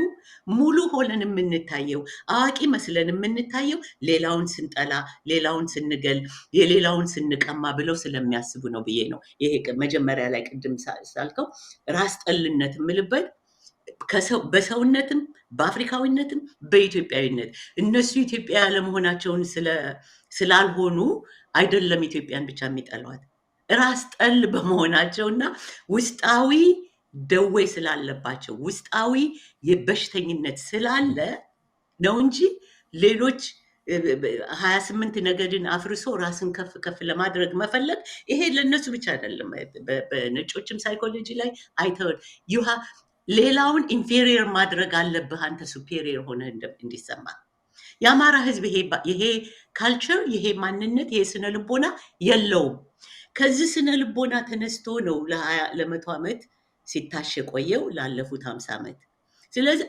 ሙሉ ሆነን የምንታየው አዋቂ መስለን የምንታየው ሌላውን ስንጠላ፣ ሌላውን ስንገል፣ የሌላውን ስንቀማ ብለው ስለሚያስቡ ነው ብዬ ነው። ይሄ መጀመሪያ ላይ ቅድም ሳልከው ራስ ጠልነት የምልበት በሰውነትም በአፍሪካዊነትም በኢትዮጵያዊነት እነሱ ኢትዮጵያ ያለመሆናቸውን ስላልሆኑ አይደለም ኢትዮጵያን ብቻ የሚጠሏት ራስ ጠል በመሆናቸውና ውስጣዊ ደዌ ስላለባቸው ውስጣዊ የበሽተኝነት ስላለ ነው እንጂ ሌሎች 28 ነገድን አፍርሶ ራስን ከፍ ከፍ ለማድረግ መፈለግ ይሄ ለነሱ ብቻ አይደለም። በነጮችም ሳይኮሎጂ ላይ አይተውል ሌላውን ኢንፌሪየር ማድረግ አለብህ አንተ ሱፔሪየር ሆነ እንዲሰማ። የአማራ ህዝብ ይሄ ካልቸር፣ ይሄ ማንነት፣ ይሄ ስነ ልቦና የለውም። ከዚህ ስነ ልቦና ተነስቶ ነው ለ100 ዓመት ሲታሽ የቆየው ላለፉት 50 ዓመት። ስለዚህ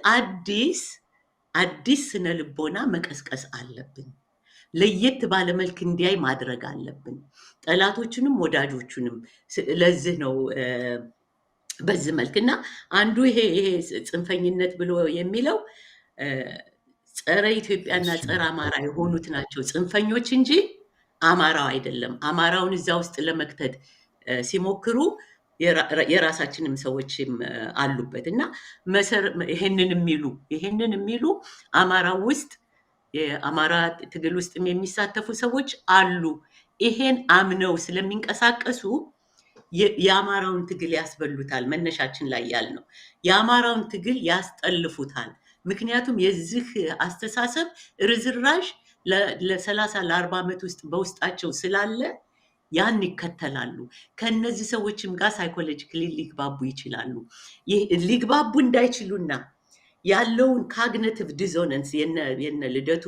አዲስ ስነ ልቦና መቀስቀስ አለብን። ለየት ባለ መልክ እንዲያይ ማድረግ አለብን፣ ጠላቶቹንም ወዳጆቹንም። ለዚህ ነው በዚህ መልክ እና አንዱ ይሄ ጽንፈኝነት ብሎ የሚለው ጸረ ኢትዮጵያና ጸረ አማራ የሆኑት ናቸው ጽንፈኞች እንጂ አማራው አይደለም። አማራውን እዛ ውስጥ ለመክተት ሲሞክሩ የራሳችንም ሰዎችም አሉበት እና ይሄንን የሚሉ አማራው ውስጥ የአማራ ትግል ውስጥም የሚሳተፉ ሰዎች አሉ። ይሄን አምነው ስለሚንቀሳቀሱ የአማራውን ትግል ያስበሉታል። መነሻችን ላይ ያልነው የአማራውን ትግል ያስጠልፉታል። ምክንያቱም የዚህ አስተሳሰብ ርዝራዥ ለ30 ለ40 ዓመት ውስጥ በውስጣቸው ስላለ ያን ይከተላሉ። ከነዚህ ሰዎችም ጋር ሳይኮሎጂካሊ ሊግባቡ ይችላሉ። ሊግባቡ እንዳይችሉና ያለውን ካግኒቲቭ ዲዞናንስ የነ ልደቱ፣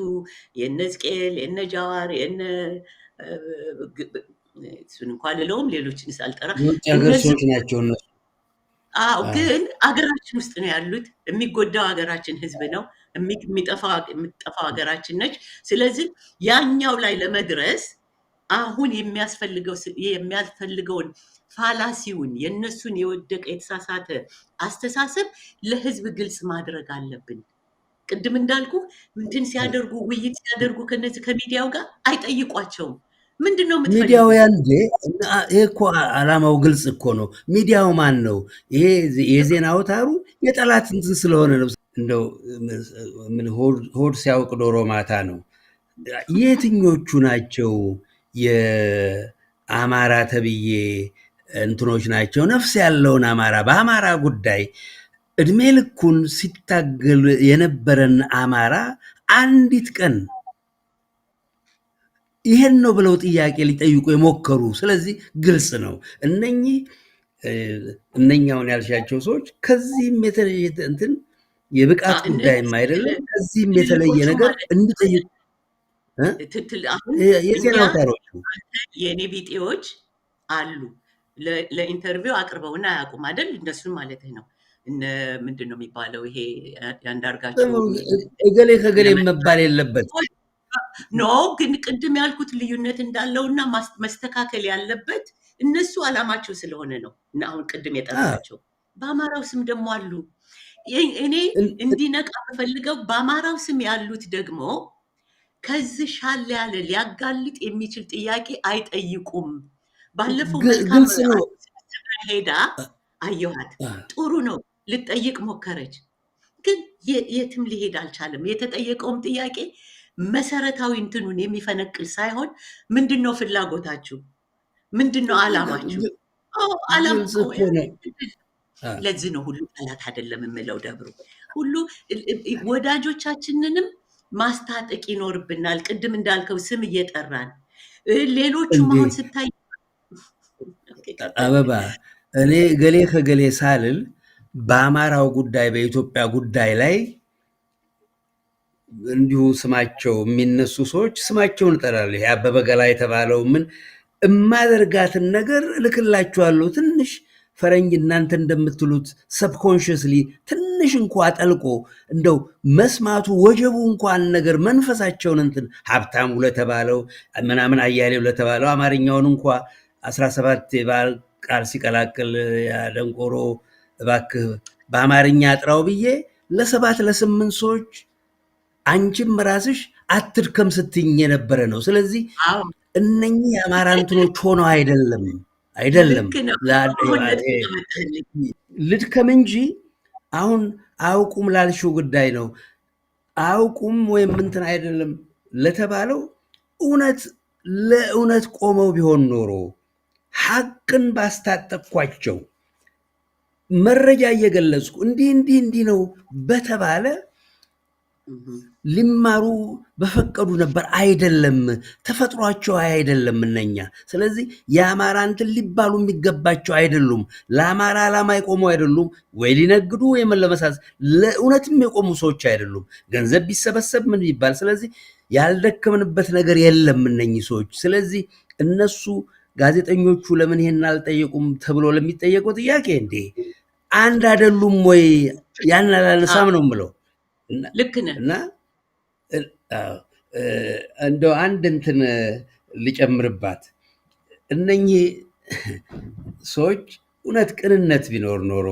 የነ ሕዝቅኤል፣ የነ ጃዋር፣ የነ እሱን እንኳን ልለውም ሌሎችን ሳልጠራ ሰዎች ናቸው እነሱ። አዎ፣ ግን አገራችን ውስጥ ነው ያሉት። የሚጎዳው ሀገራችን ህዝብ ነው። የምትጠፋው ሀገራችን ነች። ስለዚህ ያኛው ላይ ለመድረስ አሁን የሚያስፈልገውን ፋላሲውን የነሱን የወደቀ የተሳሳተ አስተሳሰብ ለህዝብ ግልጽ ማድረግ አለብን። ቅድም እንዳልኩ እንትን ሲያደርጉ ውይይት ሲያደርጉ ከነዚህ ከሚዲያው ጋር አይጠይቋቸውም። ምንድነው የምትፈልጉት? ሚዲያው ያንዴ ይሄ እኮ አላማው ግልጽ እኮ ነው። ሚዲያው ማን ነው? ይሄ የዜና አውታሩ የጠላት እንትን ስለሆነ ነው። እንደው ሆድ ሲያውቅ ዶሮ ማታ ነው። የትኞቹ ናቸው የአማራ ተብዬ እንትኖች ናቸው? ነፍስ ያለውን አማራ በአማራ ጉዳይ እድሜ ልኩን ሲታገል የነበረን አማራ አንዲት ቀን ይሄን ነው ብለው ጥያቄ ሊጠይቁ የሞከሩ? ስለዚህ ግልጽ ነው። እነኛውን ያልሻቸው ሰዎች ከዚህም የተለየ እንትን የብቃት ጉዳይም አይደለም፣ ከዚህም የተለየ ነገር እንዲጠይቁ የዜና አውታሮቹ የኔ ቢጤዎች አሉ። ለኢንተርቪው አቅርበውና አያውቁም አይደል? እነሱን ማለት ነው። ምንድን ነው የሚባለው? ይሄ ያንዳርጋቸው እገሌ ከገሌ መባል የለበት ኖ። ግን ቅድም ያልኩት ልዩነት እንዳለውና መስተካከል ያለበት እነሱ አላማቸው ስለሆነ ነው። እና አሁን ቅድም የጠራቸው በአማራው ስም ደግሞ አሉ። እኔ እንዲነቃ የምፈልገው በአማራው ስም ያሉት ደግሞ ከዚህ ሻል ያለ ሊያጋልጥ የሚችል ጥያቄ አይጠይቁም። ባለፈው መልካም ሄዳ አየኋት። ጥሩ ነው፣ ልጠይቅ ሞከረች፣ ግን የትም ሊሄድ አልቻለም። የተጠየቀውም ጥያቄ መሰረታዊ እንትኑን የሚፈነቅል ሳይሆን ምንድነው ፍላጎታችሁ? ምንድነው አላማችሁ? ለዚህ ነው ሁሉ ጠላት አይደለም የምለው ደብሩ። ሁሉ ወዳጆቻችንንም ማስታጠቅ ይኖርብናል። ቅድም እንዳልከው ስም እየጠራን ሌሎቹም አሁን ስታይ አበባ እኔ ገሌ ከገሌ ሳልል በአማራው ጉዳይ በኢትዮጵያ ጉዳይ ላይ እንዲሁ ስማቸው የሚነሱ ሰዎች ስማቸውን እጠራለሁ። ይሄ አበበ ገላ የተባለው ምን እማደርጋትን ነገር እልክላችኋለሁ። ትንሽ ፈረንጅ እናንተ እንደምትሉት ሰብኮንሽስሊ ትንሽ እንኳ ጠልቆ እንደው መስማቱ ወጀቡ እንኳን ነገር መንፈሳቸውን እንትን ሀብታሙ ለተባለው ምናምን አያሌው ለተባለው አማርኛውን እንኳ 17 የባህል ቃል ሲቀላቅል ያደንቆሮ እባክህ በአማርኛ አጥራው ብዬ ለ7 ለ8 ሰዎች አንቺም ራስሽ አትድከም ስትኝ የነበረ ነው። ስለዚህ እነኚህ የአማራ እንትኖች ሆነው አይደለም ልድከም እንጂ አሁን አውቁም ላልሽው ጉዳይ ነው። አውቁም ወይም እንትን አይደለም ለተባለው ለእውነት ቆመው ቢሆን ኖሮ ሐቅን ባስታጠቅኳቸው መረጃ እየገለጽኩ እንዲህ ነው በተባለ ሊማሩ በፈቀዱ ነበር። አይደለም ተፈጥሯቸው አይደለም እነኛ። ስለዚህ የአማራ እንትን ሊባሉ የሚገባቸው አይደሉም። ለአማራ ዓላማ የቆሙ አይደሉም። ወይ ሊነግዱ ወይም ለመሳሰል ለእውነትም የቆሙ ሰዎች አይደሉም። ገንዘብ ቢሰበሰብ ምን ይባል። ስለዚህ ያልደከምንበት ነገር የለም እነኚህ ሰዎች። ስለዚህ እነሱ ጋዜጠኞቹ ለምን ይሄን አልጠየቁም ተብሎ ለሚጠየቀው ጥያቄ እንዴ አንድ አይደሉም ወይ? ያን አላነሳም ነው የምለው። ልክ ነህ። እና እንደው አንድ እንትን ልጨምርባት፣ እነኚህ ሰዎች እውነት ቅንነት ቢኖር ኖሮ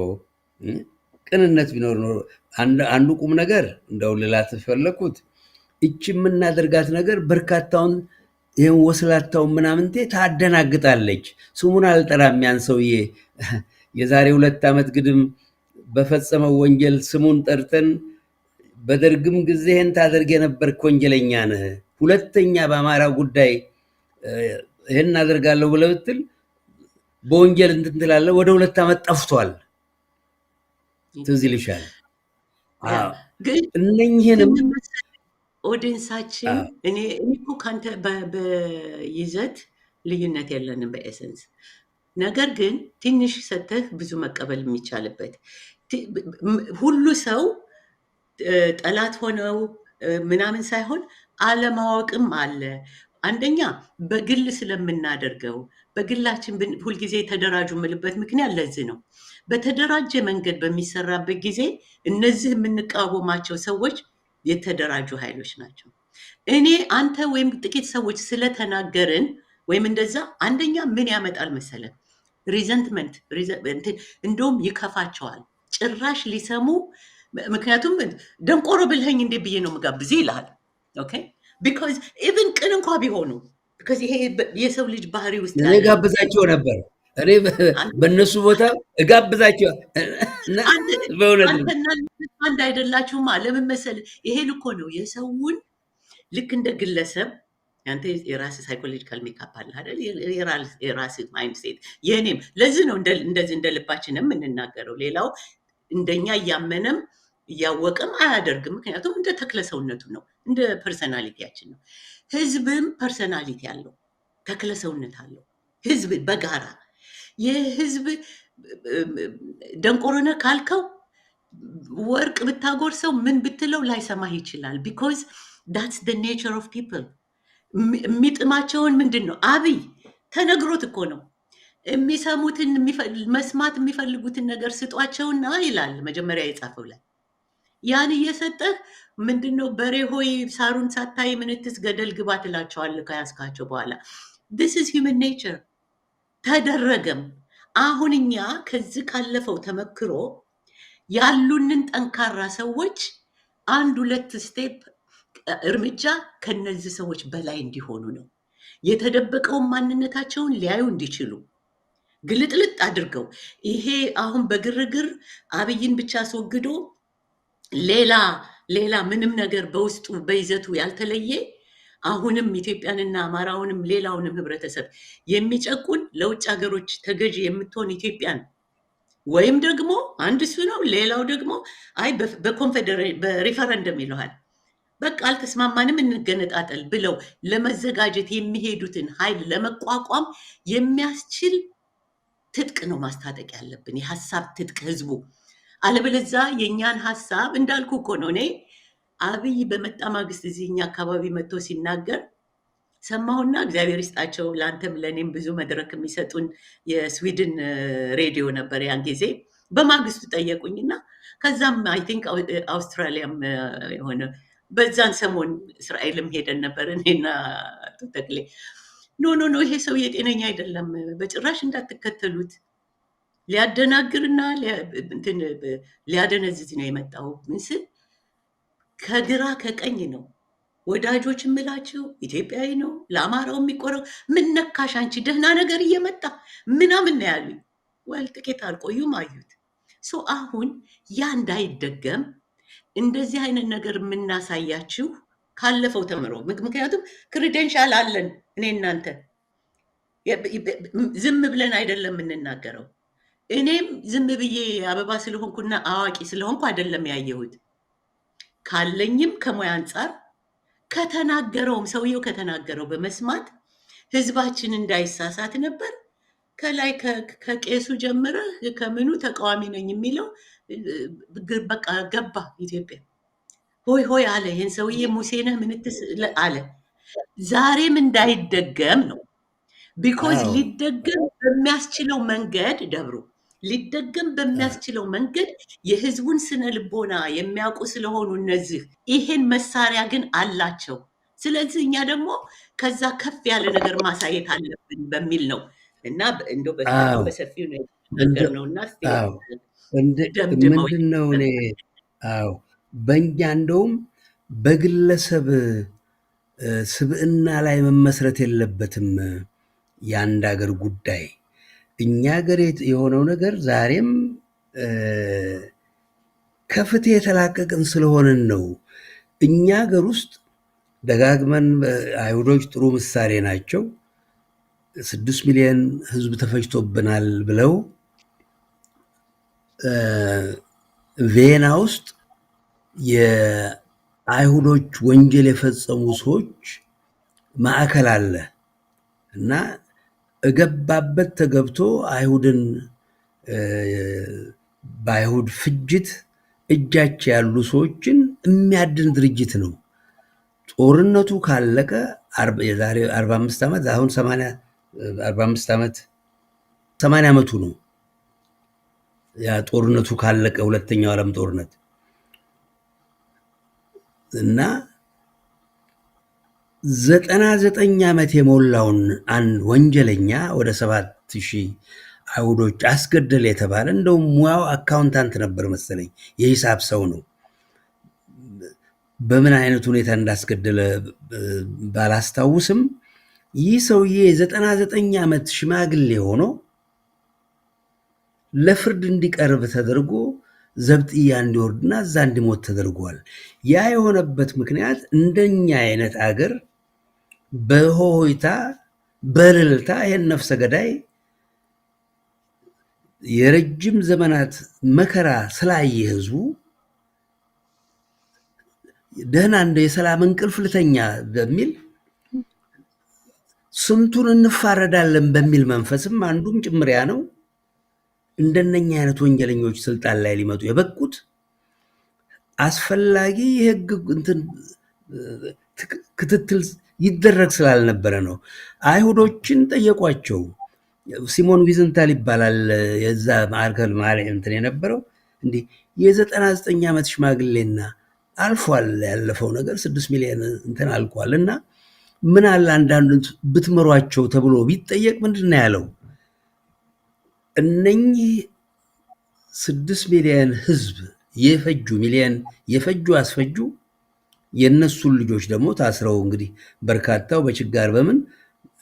አንዱ ቁም ነገር እንደው ልላት ፈለኩት፣ እቺ የምናደርጋት ነገር በርካታውን ይህን ወስላታውን ምናምንቴ ታደናግጣለች። ስሙን አልጠራም። ያን ሰውዬ የዛሬ 2 ዓመት ግድም በፈጸመው ወንጀል ስሙን ጠርተን በደርግም ጊዜህን ታደርግ የነበርክ ወንጀለኛ ነህ፣ ሁለተኛ በአማራ ጉዳይ ይህን አደርጋለሁ ብለህ ብትል በወንጀል እንትን ትላለህ። ወደ 2 ዓመት ጠፍቷል። ትዝ ይልሻል። እነኝህንም ኦዲንሳችን እኔ እኮ ካንተ በይዘት ልዩነት የለንም በኤሰንስ። ነገር ግን ትንሽ ሰተህ ብዙ መቀበል የሚቻልበት ሁሉ ሰው ጠላት ሆነው ምናምን ሳይሆን አለማወቅም አለ። አንደኛ በግል ስለምናደርገው በግላችን ሁልጊዜ የተደራጁ የምልበት ምክንያት ለዚህ ነው። በተደራጀ መንገድ በሚሰራበት ጊዜ እነዚህ የምንቃወማቸው ሰዎች የተደራጁ ኃይሎች ናቸው። እኔ አንተ ወይም ጥቂት ሰዎች ስለተናገርን ወይም እንደዛ አንደኛ ምን ያመጣል መሰለን? ሪዘንትመንት፣ እንደውም ይከፋቸዋል ጭራሽ ሊሰሙ። ምክንያቱም ደንቆሮ ብልኸኝ እንዴ ብዬ ነው ምጋብዝ ይልሃል። ኦኬ ቢኮዝ ኢቭን ቅን እንኳ ቢሆኑ ቢኮዝ ይሄ የሰው ልጅ ባህሪ ውስጥ እኔ ጋብዛቸው ነበር። እኔ በእነሱ ቦታ እጋብዛቸው። አንተና አንድ አይደላችሁማ። ለምን መሰለህ? ይሄ ልኮ ነው የሰውን ልክ እንደ ግለሰብ ያንተ የራስህ ሳይኮሎጂካል ሜካፕ አለ አይደል? የራስህ ማይንድ ሴት የእኔም። ለዚህ ነው እንደዚህ እንደ ልባችንም የምንናገረው። ሌላው እንደኛ እያመነም እያወቅም አያደርግም። ምክንያቱም እንደ ተክለ ሰውነቱ ነው፣ እንደ ፐርሰናሊቲያችን ነው። ህዝብም ፐርሰናሊቲ አለው፣ ተክለ ሰውነት አለው። ህዝብ በጋራ የህዝብ ደንቆሮነ ካልከው ወርቅ ብታጎርሰው ምን ብትለው ላይሰማህ ይችላል። ቢኮዝ ዳትስ ደ ኔቸር ኦፍ ፒፕል። የሚጥማቸውን ምንድን ነው? አብይ ተነግሮት እኮ ነው የሚሰሙትን መስማት የሚፈልጉትን ነገር ስጧቸውና ይላል መጀመሪያ የጻፈው ላይ። ያን እየሰጠህ ምንድነው በሬ ሆይ ሳሩን ሳታይ ምንትስ ገደል ግባ ትላቸዋለህ ከያዝካቸው በኋላ። this is human nature። ተደረገም። አሁን እኛ ከዚህ ካለፈው ተመክሮ ያሉንን ጠንካራ ሰዎች 1-2 ስቴፕ እርምጃ ከነዚህ ሰዎች በላይ እንዲሆኑ ነው። የተደበቀውን ማንነታቸውን ሊያዩ እንዲችሉ ግልጥልጥ አድርገው። ይሄ አሁን በግርግር አብይን ብቻ አስወግዶ ሌላ ምንም ነገር በውስጡ በይዘቱ ያልተለየ አሁንም ኢትዮጵያንና አማራውንም ሌላውንም ህብረተሰብ የሚጨቁን ለውጭ ሀገሮች ተገዢ የምትሆን ኢትዮጵያን ወይም ደግሞ አንድ እሱ ነው። ሌላው ደግሞ አይ በሪፈረንደም ይለዋል፣ በቃ አልተስማማንም እንገነጣጠል ብለው ለመዘጋጀት የሚሄዱትን ኃይል ለመቋቋም የሚያስችል ትጥቅ ነው ማስታጠቅ ያለብን፣ የሀሳብ ትጥቅ ህዝቡ። አለበለዛ የእኛን ሀሳብ እንዳልኩ እኮ ነው። እኔ አብይ በመጣ ማግስት እዚህኛ አካባቢ መጥቶ ሲናገር ሰማሁና እግዚአብሔር ይስጣቸው ለአንተም ለእኔም ብዙ መድረክ የሚሰጡን የስዊድን ሬዲዮ ነበር ያን ጊዜ። በማግስቱ ጠየቁኝና ከዛም አይ ቲንክ አውስትራሊያም የሆነ በዛን ሰሞን እስራኤልም ሄደን ነበር እኔና ተክሌ። ኖ ይሄ ሰው የጤነኛ አይደለም፣ በጭራሽ እንዳትከተሉት። ሊያደናግርና ሊያደነዝዝ ነው የመጣው። ምስል ከግራ ከቀኝ ነው ወዳጆች የምላቸው ኢትዮጵያዊ ነው ለአማራው የሚቆረው ምን ነካሽ አንቺ ደህና ነገር እየመጣ ምናምን ነው ያሉኝ። ወል ጥቂት አልቆዩም አዩት። አሁን ያ እንዳይደገም እንደዚህ አይነት ነገር የምናሳያችሁ ካለፈው ተምሮ፣ ምክንያቱም ክሬደንሻል አለን እኔ እናንተ ዝም ብለን አይደለም የምንናገረው። እኔም ዝም ብዬ አበባ ስለሆንኩና አዋቂ ስለሆንኩ አይደለም ያየሁት። ካለኝም ከሙያ አንጻር ከተናገረውም ሰውየው ከተናገረው በመስማት ህዝባችን እንዳይሳሳት ነበር። ከላይ ከቄሱ ጀምረህ ከምኑ ተቃዋሚ ነኝ የሚለው በቃ ገባ ኢትዮጵያ ሆይ ሆይ አለ። ይህን ሰውዬ ሙሴ ነህ ምንትስ አለ። ዛሬም እንዳይደገም ነው። ቢኮዝ ሊደገም በሚያስችለው መንገድ ደብሩ ሊደገም በሚያስችለው መንገድ የህዝቡን ስነ ልቦና የሚያውቁ ስለሆኑ እነዚህ ይሄን መሳሪያ ግን አላቸው። ስለዚህ እኛ ደግሞ ከዛ ከፍ ያለ ነገር ማሳየት አለብን በሚል ነው እና እንደው በሰፊው ነው እና ምንድን ነው እኔ በእኛ እንደውም በግለሰብ ስብዕና ላይ መመስረት የለበትም የአንድ ሀገር ጉዳይ። እኛ ሀገር የሆነው ነገር ዛሬም ከፍትህ የተላቀቅን ስለሆንን ነው። እኛ ሀገር ውስጥ ደጋግመን አይሁዶች ጥሩ ምሳሌ ናቸው። 6 ሚሊዮን ህዝብ ተፈጅቶብናል ብለው ቬና ውስጥ የአይሁዶች ወንጀል የፈጸሙ ሰዎች ማዕከል አለ እና እገባበት ተገብቶ አይሁድን በአይሁድ ፍጅት እጃቸው ያሉ ሰዎችን የሚያድን ድርጅት ነው። ጦርነቱ ካለቀ የዛሬ 45 ዓመት አሁን 45 ዓመት 80 ዓመቱ ነው። ያ ጦርነቱ ካለቀ ሁለተኛው ዓለም ጦርነት እና 99 ዓመት የሞላውን አንድ ወንጀለኛ ወደ 7000 አይሁዶች አስገደለ የተባለ እንደውም ሙያው አካውንታንት ነበር መሰለኝ፣ የሂሳብ ሰው ነው። በምን አይነት ሁኔታ እንዳስገደለ ባላስታውስም ይህ ሰውዬ 99 ዓመት ሽማግሌ ሆኖ ለፍርድ እንዲቀርብ ተደርጎ ዘብጥያ እንዲወርድና እዛ እንዲሞት ተደርጓል። ያ የሆነበት ምክንያት እንደኛ አይነት አገር በሆይታ በእልልታ ይህን ነፍሰ ገዳይ የረጅም ዘመናት መከራ ስላየ ህዝቡ ደህና እንደ የሰላም እንቅልፍ ልተኛ በሚል ስንቱን እንፋረዳለን በሚል መንፈስም አንዱም ጭምሪያ ነው። እንደነኛ አይነት ወንጀለኞች ስልጣን ላይ ሊመጡ የበቁት አስፈላጊ የህግ ክትትል ይደረግ ስላልነበረ ነው። አይሁዶችን ጠየቋቸው። ሲሞን ዊዝንታል ይባላል የዛ ማዕከል እንትን የነበረው እንዲህ የ99 ዓመት ሽማግሌና አልፏል ያለፈው ነገር 6 ሚሊዮን እንትን አልቋል እና ምን አለ አንዳንድ ብትመሯቸው ተብሎ ቢጠየቅ ምንድን ነው ያለው? እነኚህ 6 ሚሊዮን ህዝብ የፈጁ አስፈጁ። የነሱን ልጆች ደግሞ ታስረው እንግዲህ በርካታው በችጋር በምን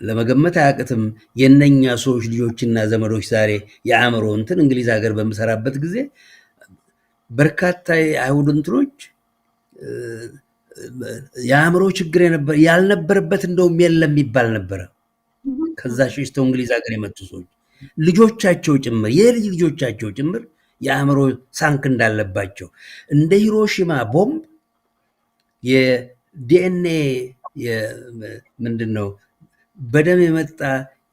ለመገመት አያቅትም። የነኛ ሰዎች ልጆችና ዘመዶች ዛሬ የአእምሮ እንትን እንግሊዝ ሀገር በምሰራበት ጊዜ በርካታ የአይሁድ እንትኖች የአእምሮ ችግር ያልነበረበት እንደውም የለም ይባል ነበረ። ከዛ ሸሽተው እንግሊዝ ሀገር የመጡ ሰዎች ልጆቻቸው ጭምር የልጅ ልጆቻቸው ጭምር የአእምሮ ሳንክ እንዳለባቸው እንደ ሂሮሺማ ቦምብ የዲኤንኤ ምንድን ነው በደም የመጣ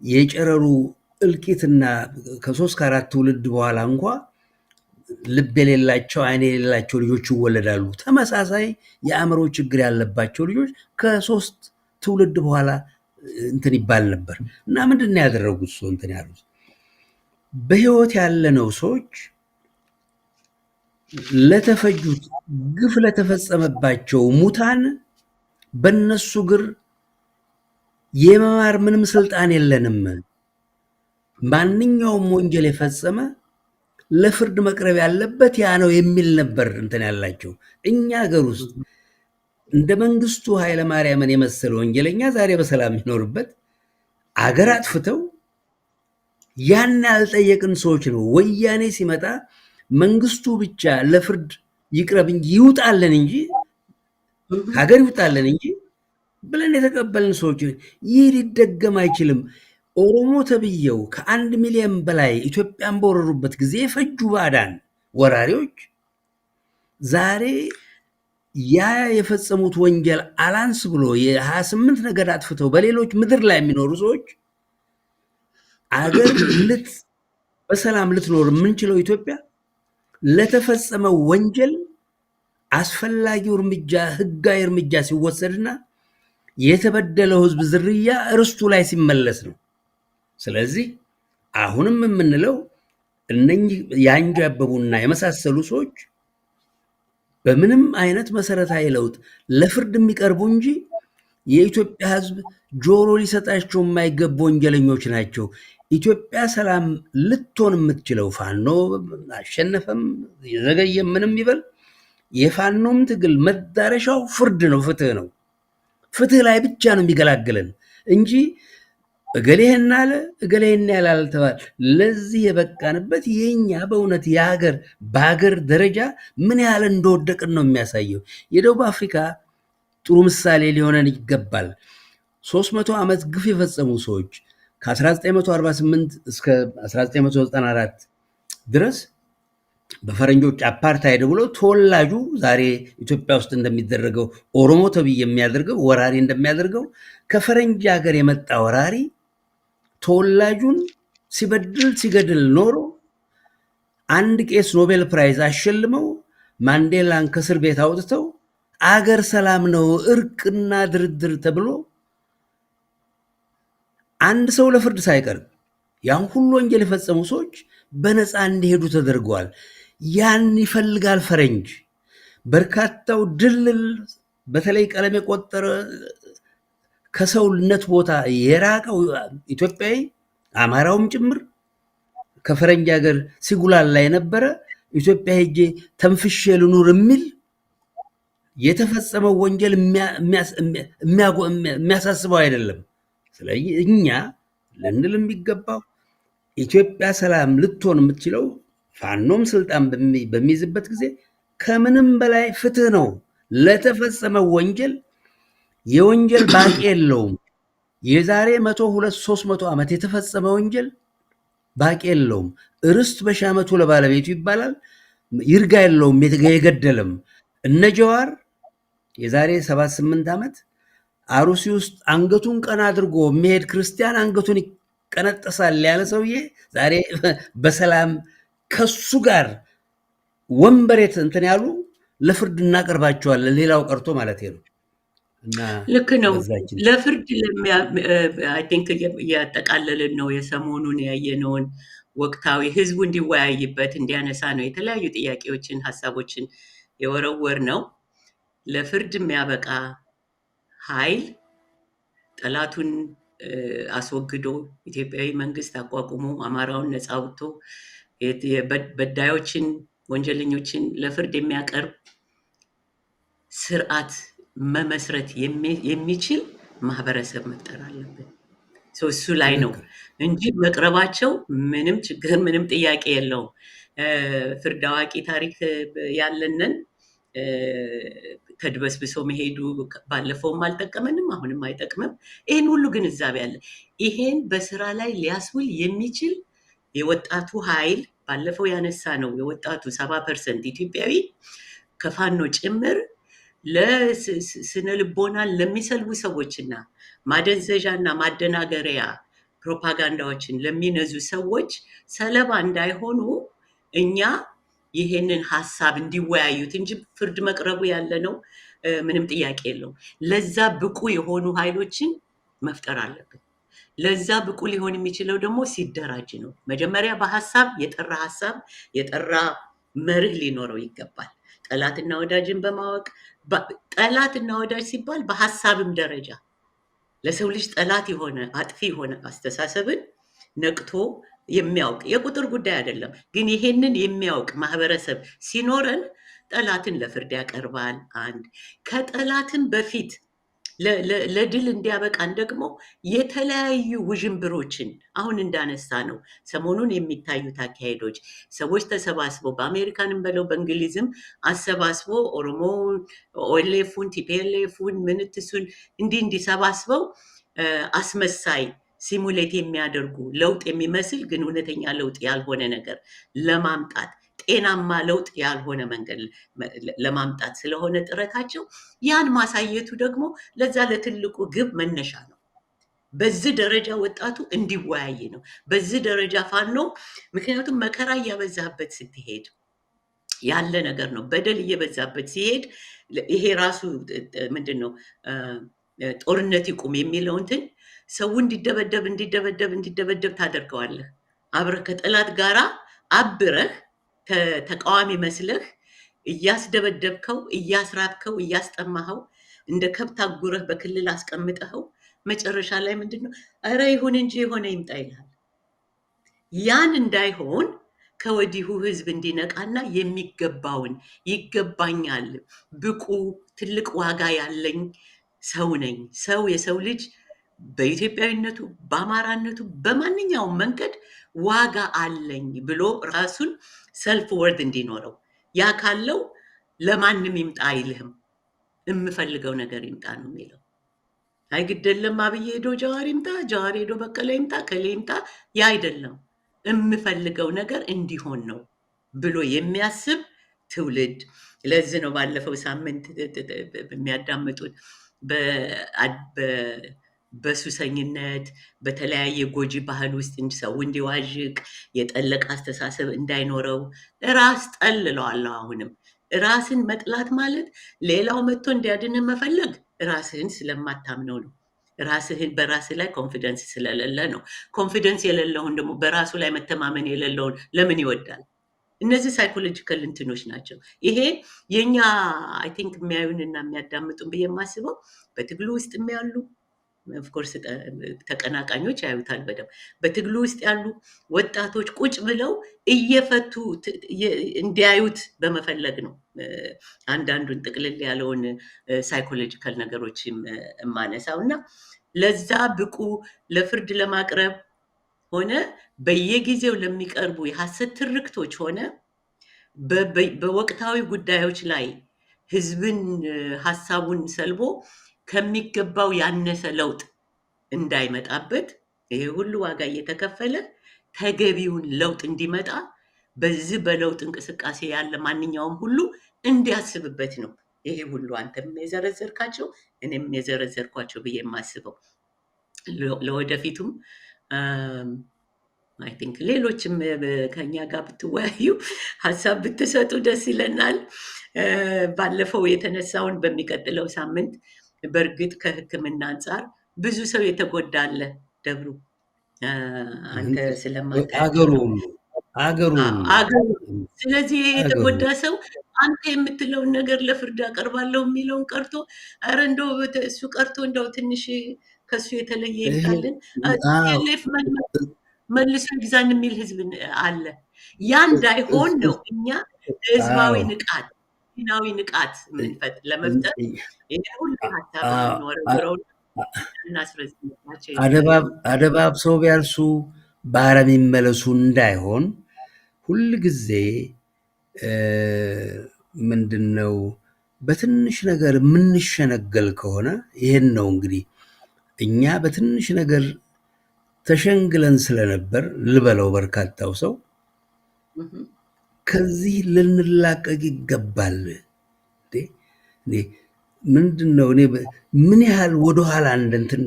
የጨረሩ እልቂትና ከ3 ከ4 ትውልድ በኋላ እንኳ ልብ የሌላቸው አይን የሌላቸው ልጆች ይወለዳሉ። ተመሳሳይ የአእምሮ ችግር ያለባቸው ልጆች ከ3 ትውልድ በኋላ እንትን ይባል ነበር እና ምንድን ነው ያደረጉት? ሰው እንትን ያሉት በህይወት ያለነው ሰዎች ለተፈጁት ግፍ ለተፈጸመባቸው ሙታን በነሱ ግር የመማር ምንም ስልጣን የለንም። ማንኛውም ወንጀል የፈጸመ ለፍርድ መቅረብ ያለበት ያ ነው የሚል ነበር እንትን ያላቸው። እኛ ሀገር ውስጥ እንደ መንግስቱ ኃይለማርያምን የመሰለ ወንጀለኛ ዛሬ በሰላም የሚኖርበት አገር አጥፍተው ያን ያልጠየቅን ሰዎች ነው። ወያኔ ሲመጣ መንግስቱ ብቻ ለፍርድ ይቅረብ እንጂ ይውጣለን እንጂ ሀገር ይውጣለን እንጂ ብለን የተቀበልን ሰዎች። ይህ ሊደገም አይችልም። ኦሮሞ ተብዬው ከ1 ሚሊዮን በላይ ኢትዮጵያን በወረሩበት ጊዜ የፈጁ ባዕዳን ወራሪዎች ዛሬ ያ የፈጸሙት ወንጀል አላንስ ብሎ የ28 ነገድ አጥፍተው በሌሎች ምድር ላይ የሚኖሩ ሰዎች አገር በሰላም ልትኖር የምንችለው ኢትዮጵያ ለተፈጸመው ወንጀል አስፈላጊው እርምጃ ህጋዊ እርምጃ ሲወሰድና የተበደለው ህዝብ ዝርያ እርስቱ ላይ ሲመለስ ነው። ስለዚህ አሁንም የምንለው እነኚህ ያንጃበቡና የመሳሰሉ ሰዎች በምንም አይነት መሰረታዊ ለውጥ ለፍርድ የሚቀርቡ እንጂ የኢትዮጵያ ህዝብ ጆሮ ሊሰጣቸው የማይገቡ ወንጀለኞች ናቸው። ኢትዮጵያ ሰላም ልትሆን የምትችለው ፋኖ አሸነፈም የዘገየም ምንም ይበል የፋኖም ትግል መዳረሻው ፍርድ ነው፣ ፍትህ ነው። ፍትህ ላይ ብቻ ነው የሚገላግለን እንጂ እገሌህን አለ እገሌህን ያላል ተባል። ለዚህ የበቃንበት የኛ በእውነት የሀገር በሀገር ደረጃ ምን ያህል እንደወደቅን ነው የሚያሳየው። የደቡብ አፍሪካ ጥሩ ምሳሌ ሊሆነን ይገባል። 300 ዓመት ግፍ የፈጸሙ ሰዎች ከ1948 እስከ 1994 ድረስ በፈረንጆች አፓርታይድ ብሎ ተወላጁ ዛሬ ኢትዮጵያ ውስጥ እንደሚደረገው ኦሮሞ ተብዬ የሚያደርገው ወራሪ እንደሚያደርገው ከፈረንጅ ሀገር የመጣ ወራሪ ተወላጁን ሲበድል ሲገድል ኖሮ አንድ ቄስ ኖቤል ፕራይዝ አሸልመው ማንዴላን ከእስር ቤት አውጥተው አገር ሰላም ነው እርቅና ድርድር ተብሎ አንድ ሰው ለፍርድ ሳይቀርብ ያን ሁሉ ወንጀል የፈጸሙ ሰዎች በነፃ እንዲሄዱ ተደርገዋል። ያን ይፈልጋል ፈረንጅ። በርካታው ድልል በተለይ ቀለም የቆጠረ ከሰውነት ቦታ የራቀው ኢትዮጵያዊ አማራውም ጭምር ከፈረንጅ ሀገር ሲጉላላ የነበረ ኢትዮጵያ ሄጄ ተንፍሼ ልኑር የሚል የተፈጸመው ወንጀል የሚያሳስበው አይደለም። ስለዚህ እኛ ልንል የሚገባው ኢትዮጵያ ሰላም ልትሆን የምትችለው ፋኖም ስልጣን በሚይዝበት ጊዜ ከምንም በላይ ፍትህ ነው። ለተፈጸመው ወንጀል የወንጀል ባቂ የለውም። የዛሬ 100 200 300 ዓመት የተፈጸመ ወንጀል ባቂ የለውም። ርስት በሺህ ዓመቱ ለባለቤቱ ይባላል። ይርጋ የለውም የገደለም። እነ ጀዋር የዛሬ 78 ዓመት አሩሲ ውስጥ አንገቱን ቀና አድርጎ የሚሄድ ክርስቲያን አንገቱን ይቀነጠሳል ያለ ሰውዬ ዛሬ በሰላም ከሱ ጋር ወንበሬት እንትን ያሉ ለፍርድ እናቀርባቸዋለን። ሌላው ቀርቶ ማለት ነው። ልክ ነው። ለፍርድ አይ ቲንክ እያጠቃለልን ነው። የሰሞኑን ያየነውን ወቅታዊ ህዝቡ እንዲወያይበት እንዲያነሳ ነው የተለያዩ ጥያቄዎችን ሀሳቦችን የወረወር ነው። ለፍርድ የሚያበቃ ኃይል ጠላቱን አስወግዶ ኢትዮጵያዊ መንግስት አቋቁሞ አማራውን ነፃ አውጥቶ በዳዮችን ወንጀለኞችን ለፍርድ የሚያቀርብ ስርዓት መመስረት የሚችል ማህበረሰብ መፍጠር አለብን። እሱ ላይ ነው እንጂ መቅረባቸው ምንም ችግር ምንም ጥያቄ የለውም። ፍርድ አዋቂ ታሪክ ያለንን ተድበስብሶ መሄዱ ባለፈውም አልጠቀመንም፣ አሁንም አይጠቅምም። ይህን ሁሉ ግንዛቤ አለ። ይሄን በስራ ላይ ሊያስውል የሚችል የወጣቱ ኃይል ባለፈው ያነሳ ነው። የወጣቱ 70% ኢትዮጵያዊ ከፋኖ ጭምር ለስነ ልቦና ለሚሰልቡ ሰዎችና ማደንዘዣና ማደናገሪያ ፕሮፓጋንዳዎችን ለሚነዙ ሰዎች ሰለባ እንዳይሆኑ እኛ ይሄንን ሀሳብ እንዲወያዩት እንጂ ፍርድ መቅረቡ ያለ ነው ምንም ጥያቄ የለውም። ለዛ ብቁ የሆኑ ኃይሎችን መፍጠር አለብን። ለዛ ብቁ ሊሆን የሚችለው ደግሞ ሲደራጅ ነው። መጀመሪያ በሀሳብ የጠራ መርህ ሊኖረው ይገባል። ጠላትና ወዳጅን በማወቅ ጠላትና ወዳጅ ሲባል በሀሳብም ደረጃ ለሰው ልጅ ጠላት የሆነ አጥፊ የሆነ አስተሳሰብን ነቅቶ የሚያውቅ የቁጥር ጉዳይ አይደለም፣ ግን ይሄንን የሚያውቅ ማህበረሰብ ሲኖረን ጠላትን ለፍርድ ያቀርባል። አንድ ከጠላትን በፊት ለድል እንዲያበቃን ደግሞ የተለያዩ ውዥንብሮችን አሁን እንዳነሳ ነው ሰሞኑን የሚታዩት አካሄዶች ሰዎች ተሰባስበው በአሜሪካንም በለው በእንግሊዝም አሰባስቦ ኦሮሞ ኦኤልኤፉን ቲፒኤልኤፉን ምንትሱን እንዲሰባስበው አስመሳይ ሲሙሌት የሚያደርጉ ለውጥ የሚመስል ግን እውነተኛ ለውጥ ያልሆነ ነገር ለማምጣት ጤናማ ለውጥ ያልሆነ መንገድ ለማምጣት ስለሆነ ጥረታቸው ያን ማሳየቱ ደግሞ ለዛ ለትልቁ ግብ መነሻ ነው። በዚህ ደረጃ ወጣቱ እንዲወያይ ነው። በዚህ ደረጃ ፋኖ ምክንያቱም መከራ እያበዛበት ስትሄድ ያለ ነገር ነው። በደል እየበዛበት ሲሄድ ይሄ ራሱ ምንድን ነው ጦርነት ይቁም የሚለው እንትን ሰው እንዲደበደብ ታደርገዋለህ። አብረህ ከጠላት ጋራ አብረህ ተቃዋሚ መስለህ እያስደበደብከው እያስራብከው እያስጠማኸው እንደ ከብት አጉረህ በክልል አስቀምጠኸው መጨረሻ ላይ ምንድን ነው ኧረ ይሁን እንጂ የሆነ ይምጣ ይልሃል። ያን እንዳይሆን ከወዲሁ ህዝብ እንዲነቃና የሚገባውን ይገባኛል፣ ብቁ ትልቅ ዋጋ ያለኝ ሰው ነኝ፣ ሰው የሰው ልጅ በኢትዮጵያዊነቱ በአማራነቱ በማንኛውም መንገድ ዋጋ አለኝ ብሎ ራሱን ሰልፍ ወርድ እንዲኖረው ያ ካለው ለማንም ይምጣ አይልህም። የምፈልገው ነገር ይምጣ ነው የሚለው። አይግደለም አብይ ሄዶ ጀዋር ይምጣ፣ ጀዋር ሄዶ በቀለ ይምጣ፣ ከሌ ይምጣ፣ ያ አይደለም። የምፈልገው ነገር እንዲሆን ነው ብሎ የሚያስብ ትውልድ። ለዚህ ነው ባለፈው ሳምንት የሚያዳምጡት በሱሰኝነት በተለያየ ጎጂ ባህል ውስጥ ሰው እንዲዋዥቅ የጠለቀ አስተሳሰብ እንዳይኖረው ራስ ጠልለዋለሁ። አሁንም ራስን መጥላት ማለት ሌላው መጥቶ እንዲያድን መፈለግ ራስህን ስለማታምነው ነው። ራስህን በራስህ ላይ ኮንፊደንስ ስለሌለ ነው። ኮንፊደንስ የሌለውን ደግሞ በራሱ ላይ መተማመን የሌለውን ለምን ይወዳል? እነዚህ ሳይኮሎጂካል እንትኖች ናቸው። ይሄ የኛ አይ ቲንክ የሚያዩንና የሚያዳምጡን ብዬ የማስበው በትግሉ ውስጥ ያሉ ኦፍኮርስ ተቀናቃኞች ያዩታል በደንብ። በትግሉ ውስጥ ያሉ ወጣቶች ቁጭ ብለው እየፈቱ እንዲያዩት በመፈለግ ነው አንዳንዱን ጥቅልል ያለውን ሳይኮሎጂካል ነገሮች የማነሳው እና ለዛ ብቁ ለፍርድ ለማቅረብ ሆነ በየጊዜው ለሚቀርቡ የሐሰት ትርክቶች ሆነ በወቅታዊ ጉዳዮች ላይ ህዝብን ሐሳቡን ሰልቦ ከሚገባው ያነሰ ለውጥ እንዳይመጣበት ይሄ ሁሉ ዋጋ እየተከፈለ ተገቢውን ለውጥ እንዲመጣ በዚህ በለውጥ እንቅስቃሴ ያለ ማንኛውም ሁሉ እንዲያስብበት ነው። ይሄ ሁሉ አንተም የዘረዘርካቸው እኔም የዘረዘርኳቸው ብዬ የማስበው ለወደፊቱም አይ ቲንክ ሌሎችም ከኛ ጋር ብትወያዩ ሀሳብ ብትሰጡ ደስ ይለናል። ባለፈው የተነሳውን በሚቀጥለው ሳምንት በእርግጥ ከሕክምና አንጻር ብዙ ሰው የተጎዳ አለ። ደብሩ አንተ ስለማታውቀው አገሩ ስለዚህ የተጎዳ ሰው አንተ የምትለውን ነገር ለፍርድ አቀርባለሁ የሚለውን ቀርቶ ኧረ እንደው እሱ ቀርቶ እንደው ትንሽ ከሱ የተለየ ይምጣልን መልሶ ይግዛን የሚል ህዝብ አለ። ያ እንዳይሆን ነው እኛ ህዝባዊ ንቃት ናዊ ንቃት ለመፍጠር ይሄ ሁሉ ሀሳብ ወረወረው እናስረዝማቸው። አደባብሰው ቢያርሱ በአረም ይመለሱ እንዳይሆን ሁል ጊዜ ምንድነው በትንሽ ነገር የምንሸነገል ከሆነ ይሄን ነው እንግዲህ እኛ በትንሽ ነገር ተሸንግለን ስለነበር ልበለው በርካታው ሰው ከዚህ ልንላቀቅ ይገባል። ምንድነው እኔ ምን ያህል ወደኋላ እንትን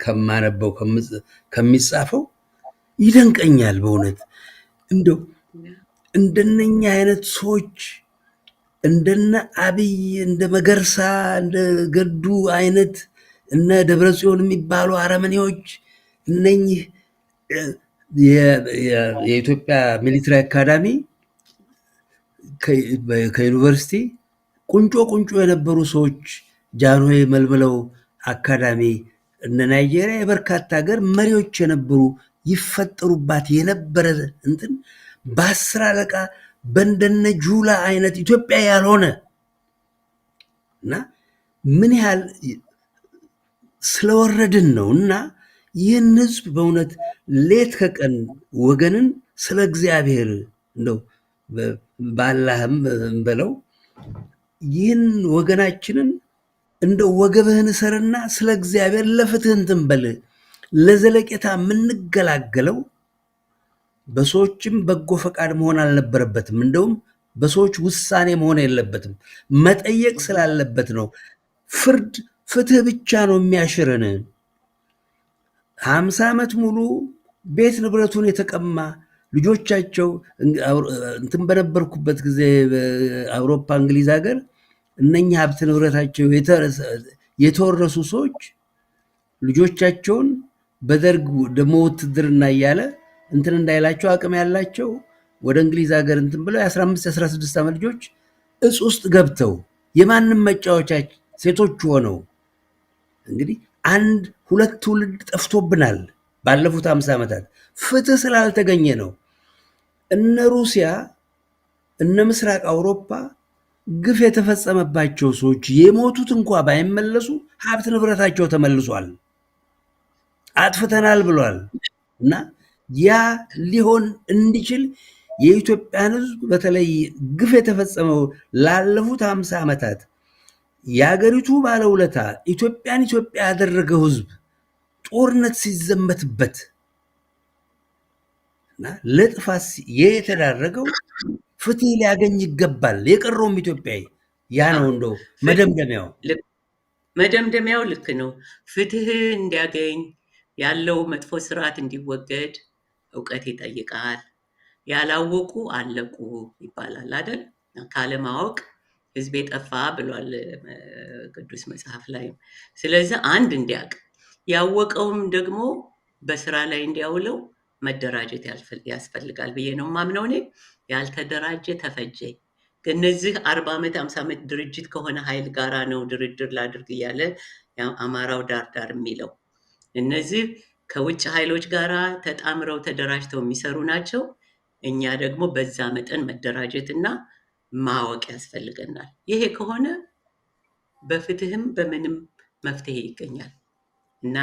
ከማነበው ከሚጻፈው ይደንቀኛል በእውነት። እንደው እንደነኛ አይነት ሰዎች እንደነ አብይ እንደ መገርሳ እንደ ገዱ አይነት እነ ደብረጽዮን የሚባሉ አረመኔዎች እነኚህ የኢትዮጵያ ሚሊተሪ አካዳሚ ከዩኒቨርሲቲ ቁንጮ የነበሩ ሰዎች ጃንሆይ መልምለው አካዳሚ እነ ናይጄሪያ የበርካታ ሀገር መሪዎች የነበሩ ይፈጠሩባት የነበረ እንትን በ10 አለቃ በእንደነ ጁላ አይነት ኢትዮጵያ ያልሆነ እና ምን ያህል ስለወረድን ነው። እና ይህን ህዝብ በእውነት ሌት ከቀን ወገንን ስለ እግዚአብሔር እንደው ባላህም በለው ይህን ወገናችንን እንደው ወገብህን እሰርና ስለ እግዚአብሔር ለፍትህ እንትን በል። ለዘለቄታ የምንገላገለው በሰዎችም በጎ ፈቃድ መሆን አልነበረበትም። እንደውም በሰዎች ውሳኔ መሆን የለበትም። መጠየቅ ስላለበት ነው። ፍትህ ብቻ ነው የሚያሽረን። 50 ዓመት ሙሉ ቤት ንብረቱን የተቀማ ልጆቻቸው እንትን በነበርኩበት ጊዜ አውሮፓ እንግሊዝ ሀገር እነኛ ሀብት ንብረታቸው የተወረሱ ሰዎች ልጆቻቸውን በደርግ ደግሞ ውትድርና እያለ እንትን እንዳይላቸው አቅም ያላቸው ወደ እንግሊዝ ሀገር እንትን ብለው የ15 16 ዓመት ልጆች እጽ ውስጥ ገብተው የማንም መጫወቻ ሴቶች ሆነው እንግዲህ 1-2 ትውልድ ጠፍቶብናል ባለፉት 50 ዓመታት ፍትህ ስላልተገኘ ነው። እነ ሩሲያ እነ ምስራቅ አውሮፓ ግፍ የተፈጸመባቸው ሰዎች የሞቱት እንኳ ባይመለሱ ሀብት ንብረታቸው ተመልሷል። አጥፍተናል ብሏል። እና ያ ሊሆን እንዲችል የኢትዮጵያን ህዝብ በተለይ ግፍ የተፈጸመው ላለፉት 50 ዓመታት የሀገሪቱ ባለውለታ ኢትዮጵያ ያደረገው ህዝብ ጦርነት ሲዘመትበት እና ለጥፋት የተዳረገው ፍትህ ሊያገኝ ይገባል። የቀረውም ኢትዮጵያዊ ያ ነው እንደው መደምደሚያው ልክ ነው። ፍትህ እንዲያገኝ ያለው መጥፎ ስርዓት እንዲወገድ እውቀት ይጠይቃል። ያላወቁ አለቁ ይባላል አይደል? ካለማወቅ ህዝብ የጠፋ ብሏል ቅዱስ መጽሐፍ ላይ። ስለዚህ አንድ እንዲያውቅ ያወቀውም ደግሞ በስራ ላይ እንዲያውለው መደራጀት ያስፈልጋል ብዬ ነው ማምነው። እኔ ያልተደራጀ ተፈጀ። ከነዚህ 40 ዓመት 50 ዓመት ድርጅት ከሆነ ኃይል ጋራ ነው ድርድር ላድርግ እያለ አማራው ዳር የሚለው። እነዚህ ከውጭ ኃይሎች ጋራ ተጣምረው ተደራጅተው የሚሰሩ ናቸው። እኛ ደግሞ በዛ መጠን መደራጀትና ማወቅ ያስፈልገናል። ይሄ ከሆነ በፍትህም በምንም መፍትሄ ይገኛል እና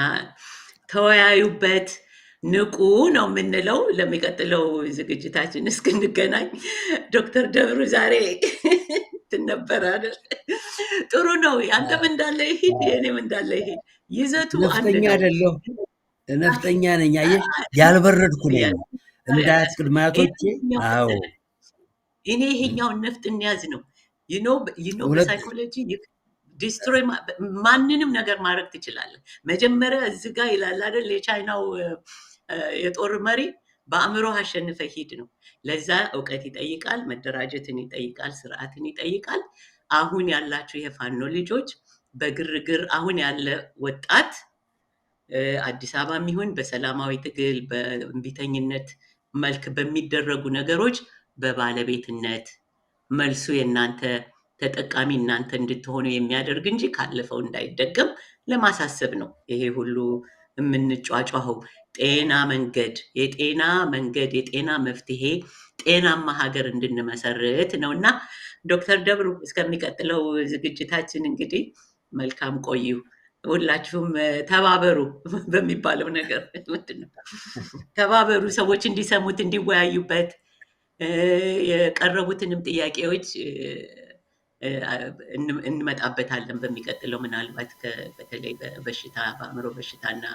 ተወያዩበት፣ ንቁ ነው የምንለው። ለሚቀጥለው ዝግጅታችን እስክንገናኝ ዶክተር ደብሩ ዛሬ ትነበረ አይደል? ጥሩ ነው። አንተም እንዳለ ይሄድ፣ የኔም እንዳለ ይሄድ። ይዘቱ አንድ ነው። አይደለም ነፍጠኛ ነኝ። አየሽ ያልበረድኩ ነኝ እንዳት ቅድማቶቼ። አዎ እኔ ይሄኛውን ነፍጥ እንያዝ ነው በሳይኮሎጂ ዲስትሮይ ማንንም ነገር ማድረግ ትችላለህ። መጀመሪያ እዚህ ጋር ይላል አይደል የቻይናው የጦር መሪ በአእምሮ አሸንፈ ሂድ ነው። ለዛ እውቀት ይጠይቃል፣ መደራጀትን ይጠይቃል፣ ስርዓትን ይጠይቃል። አሁን ያላችሁ የፋኖ ልጆች በግርግር አሁን ያለ ወጣት አዲስ አበባ የሚሆን በሰላማዊ ትግል በእንቢተኝነት መልክ በሚደረጉ ነገሮች በባለቤትነት መልሱ የእናንተ ተጠቃሚ እናንተ እንድትሆኑ የሚያደርግ እንጂ ካለፈው እንዳይደገም ለማሳሰብ ነው ይሄ ሁሉ የምንጫጫኸው። የጤና መፍትሄ ጤናማ ሀገር እንድንመሰርት ነው። እና ዶክተር ደብሩ እስከሚቀጥለው ዝግጅታችን እንግዲህ መልካም ቆዩ። ሁላችሁም ተባበሩ በሚባለው ነገር ምንድን ነው? ተባበሩ፣ ሰዎች እንዲሰሙት እንዲወያዩበት፣ የቀረቡትንም ጥያቄዎች እንመጣበታለን በሚቀጥለው። ምናልባት በተለይ በበሽታ በአእምሮ በሽታና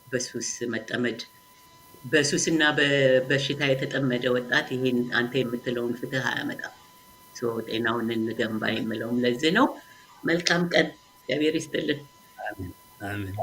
በሱስ መጠመድ በሱስና በበሽታ የተጠመደ ወጣት ይሄን አንተ የምትለውን ፍትህ አያመጣም። ጤናውን እንገንባ የምለውም ለዚህ ነው። መልካም ቀን። እግዚአብሔር ይስጥልን። አሜን።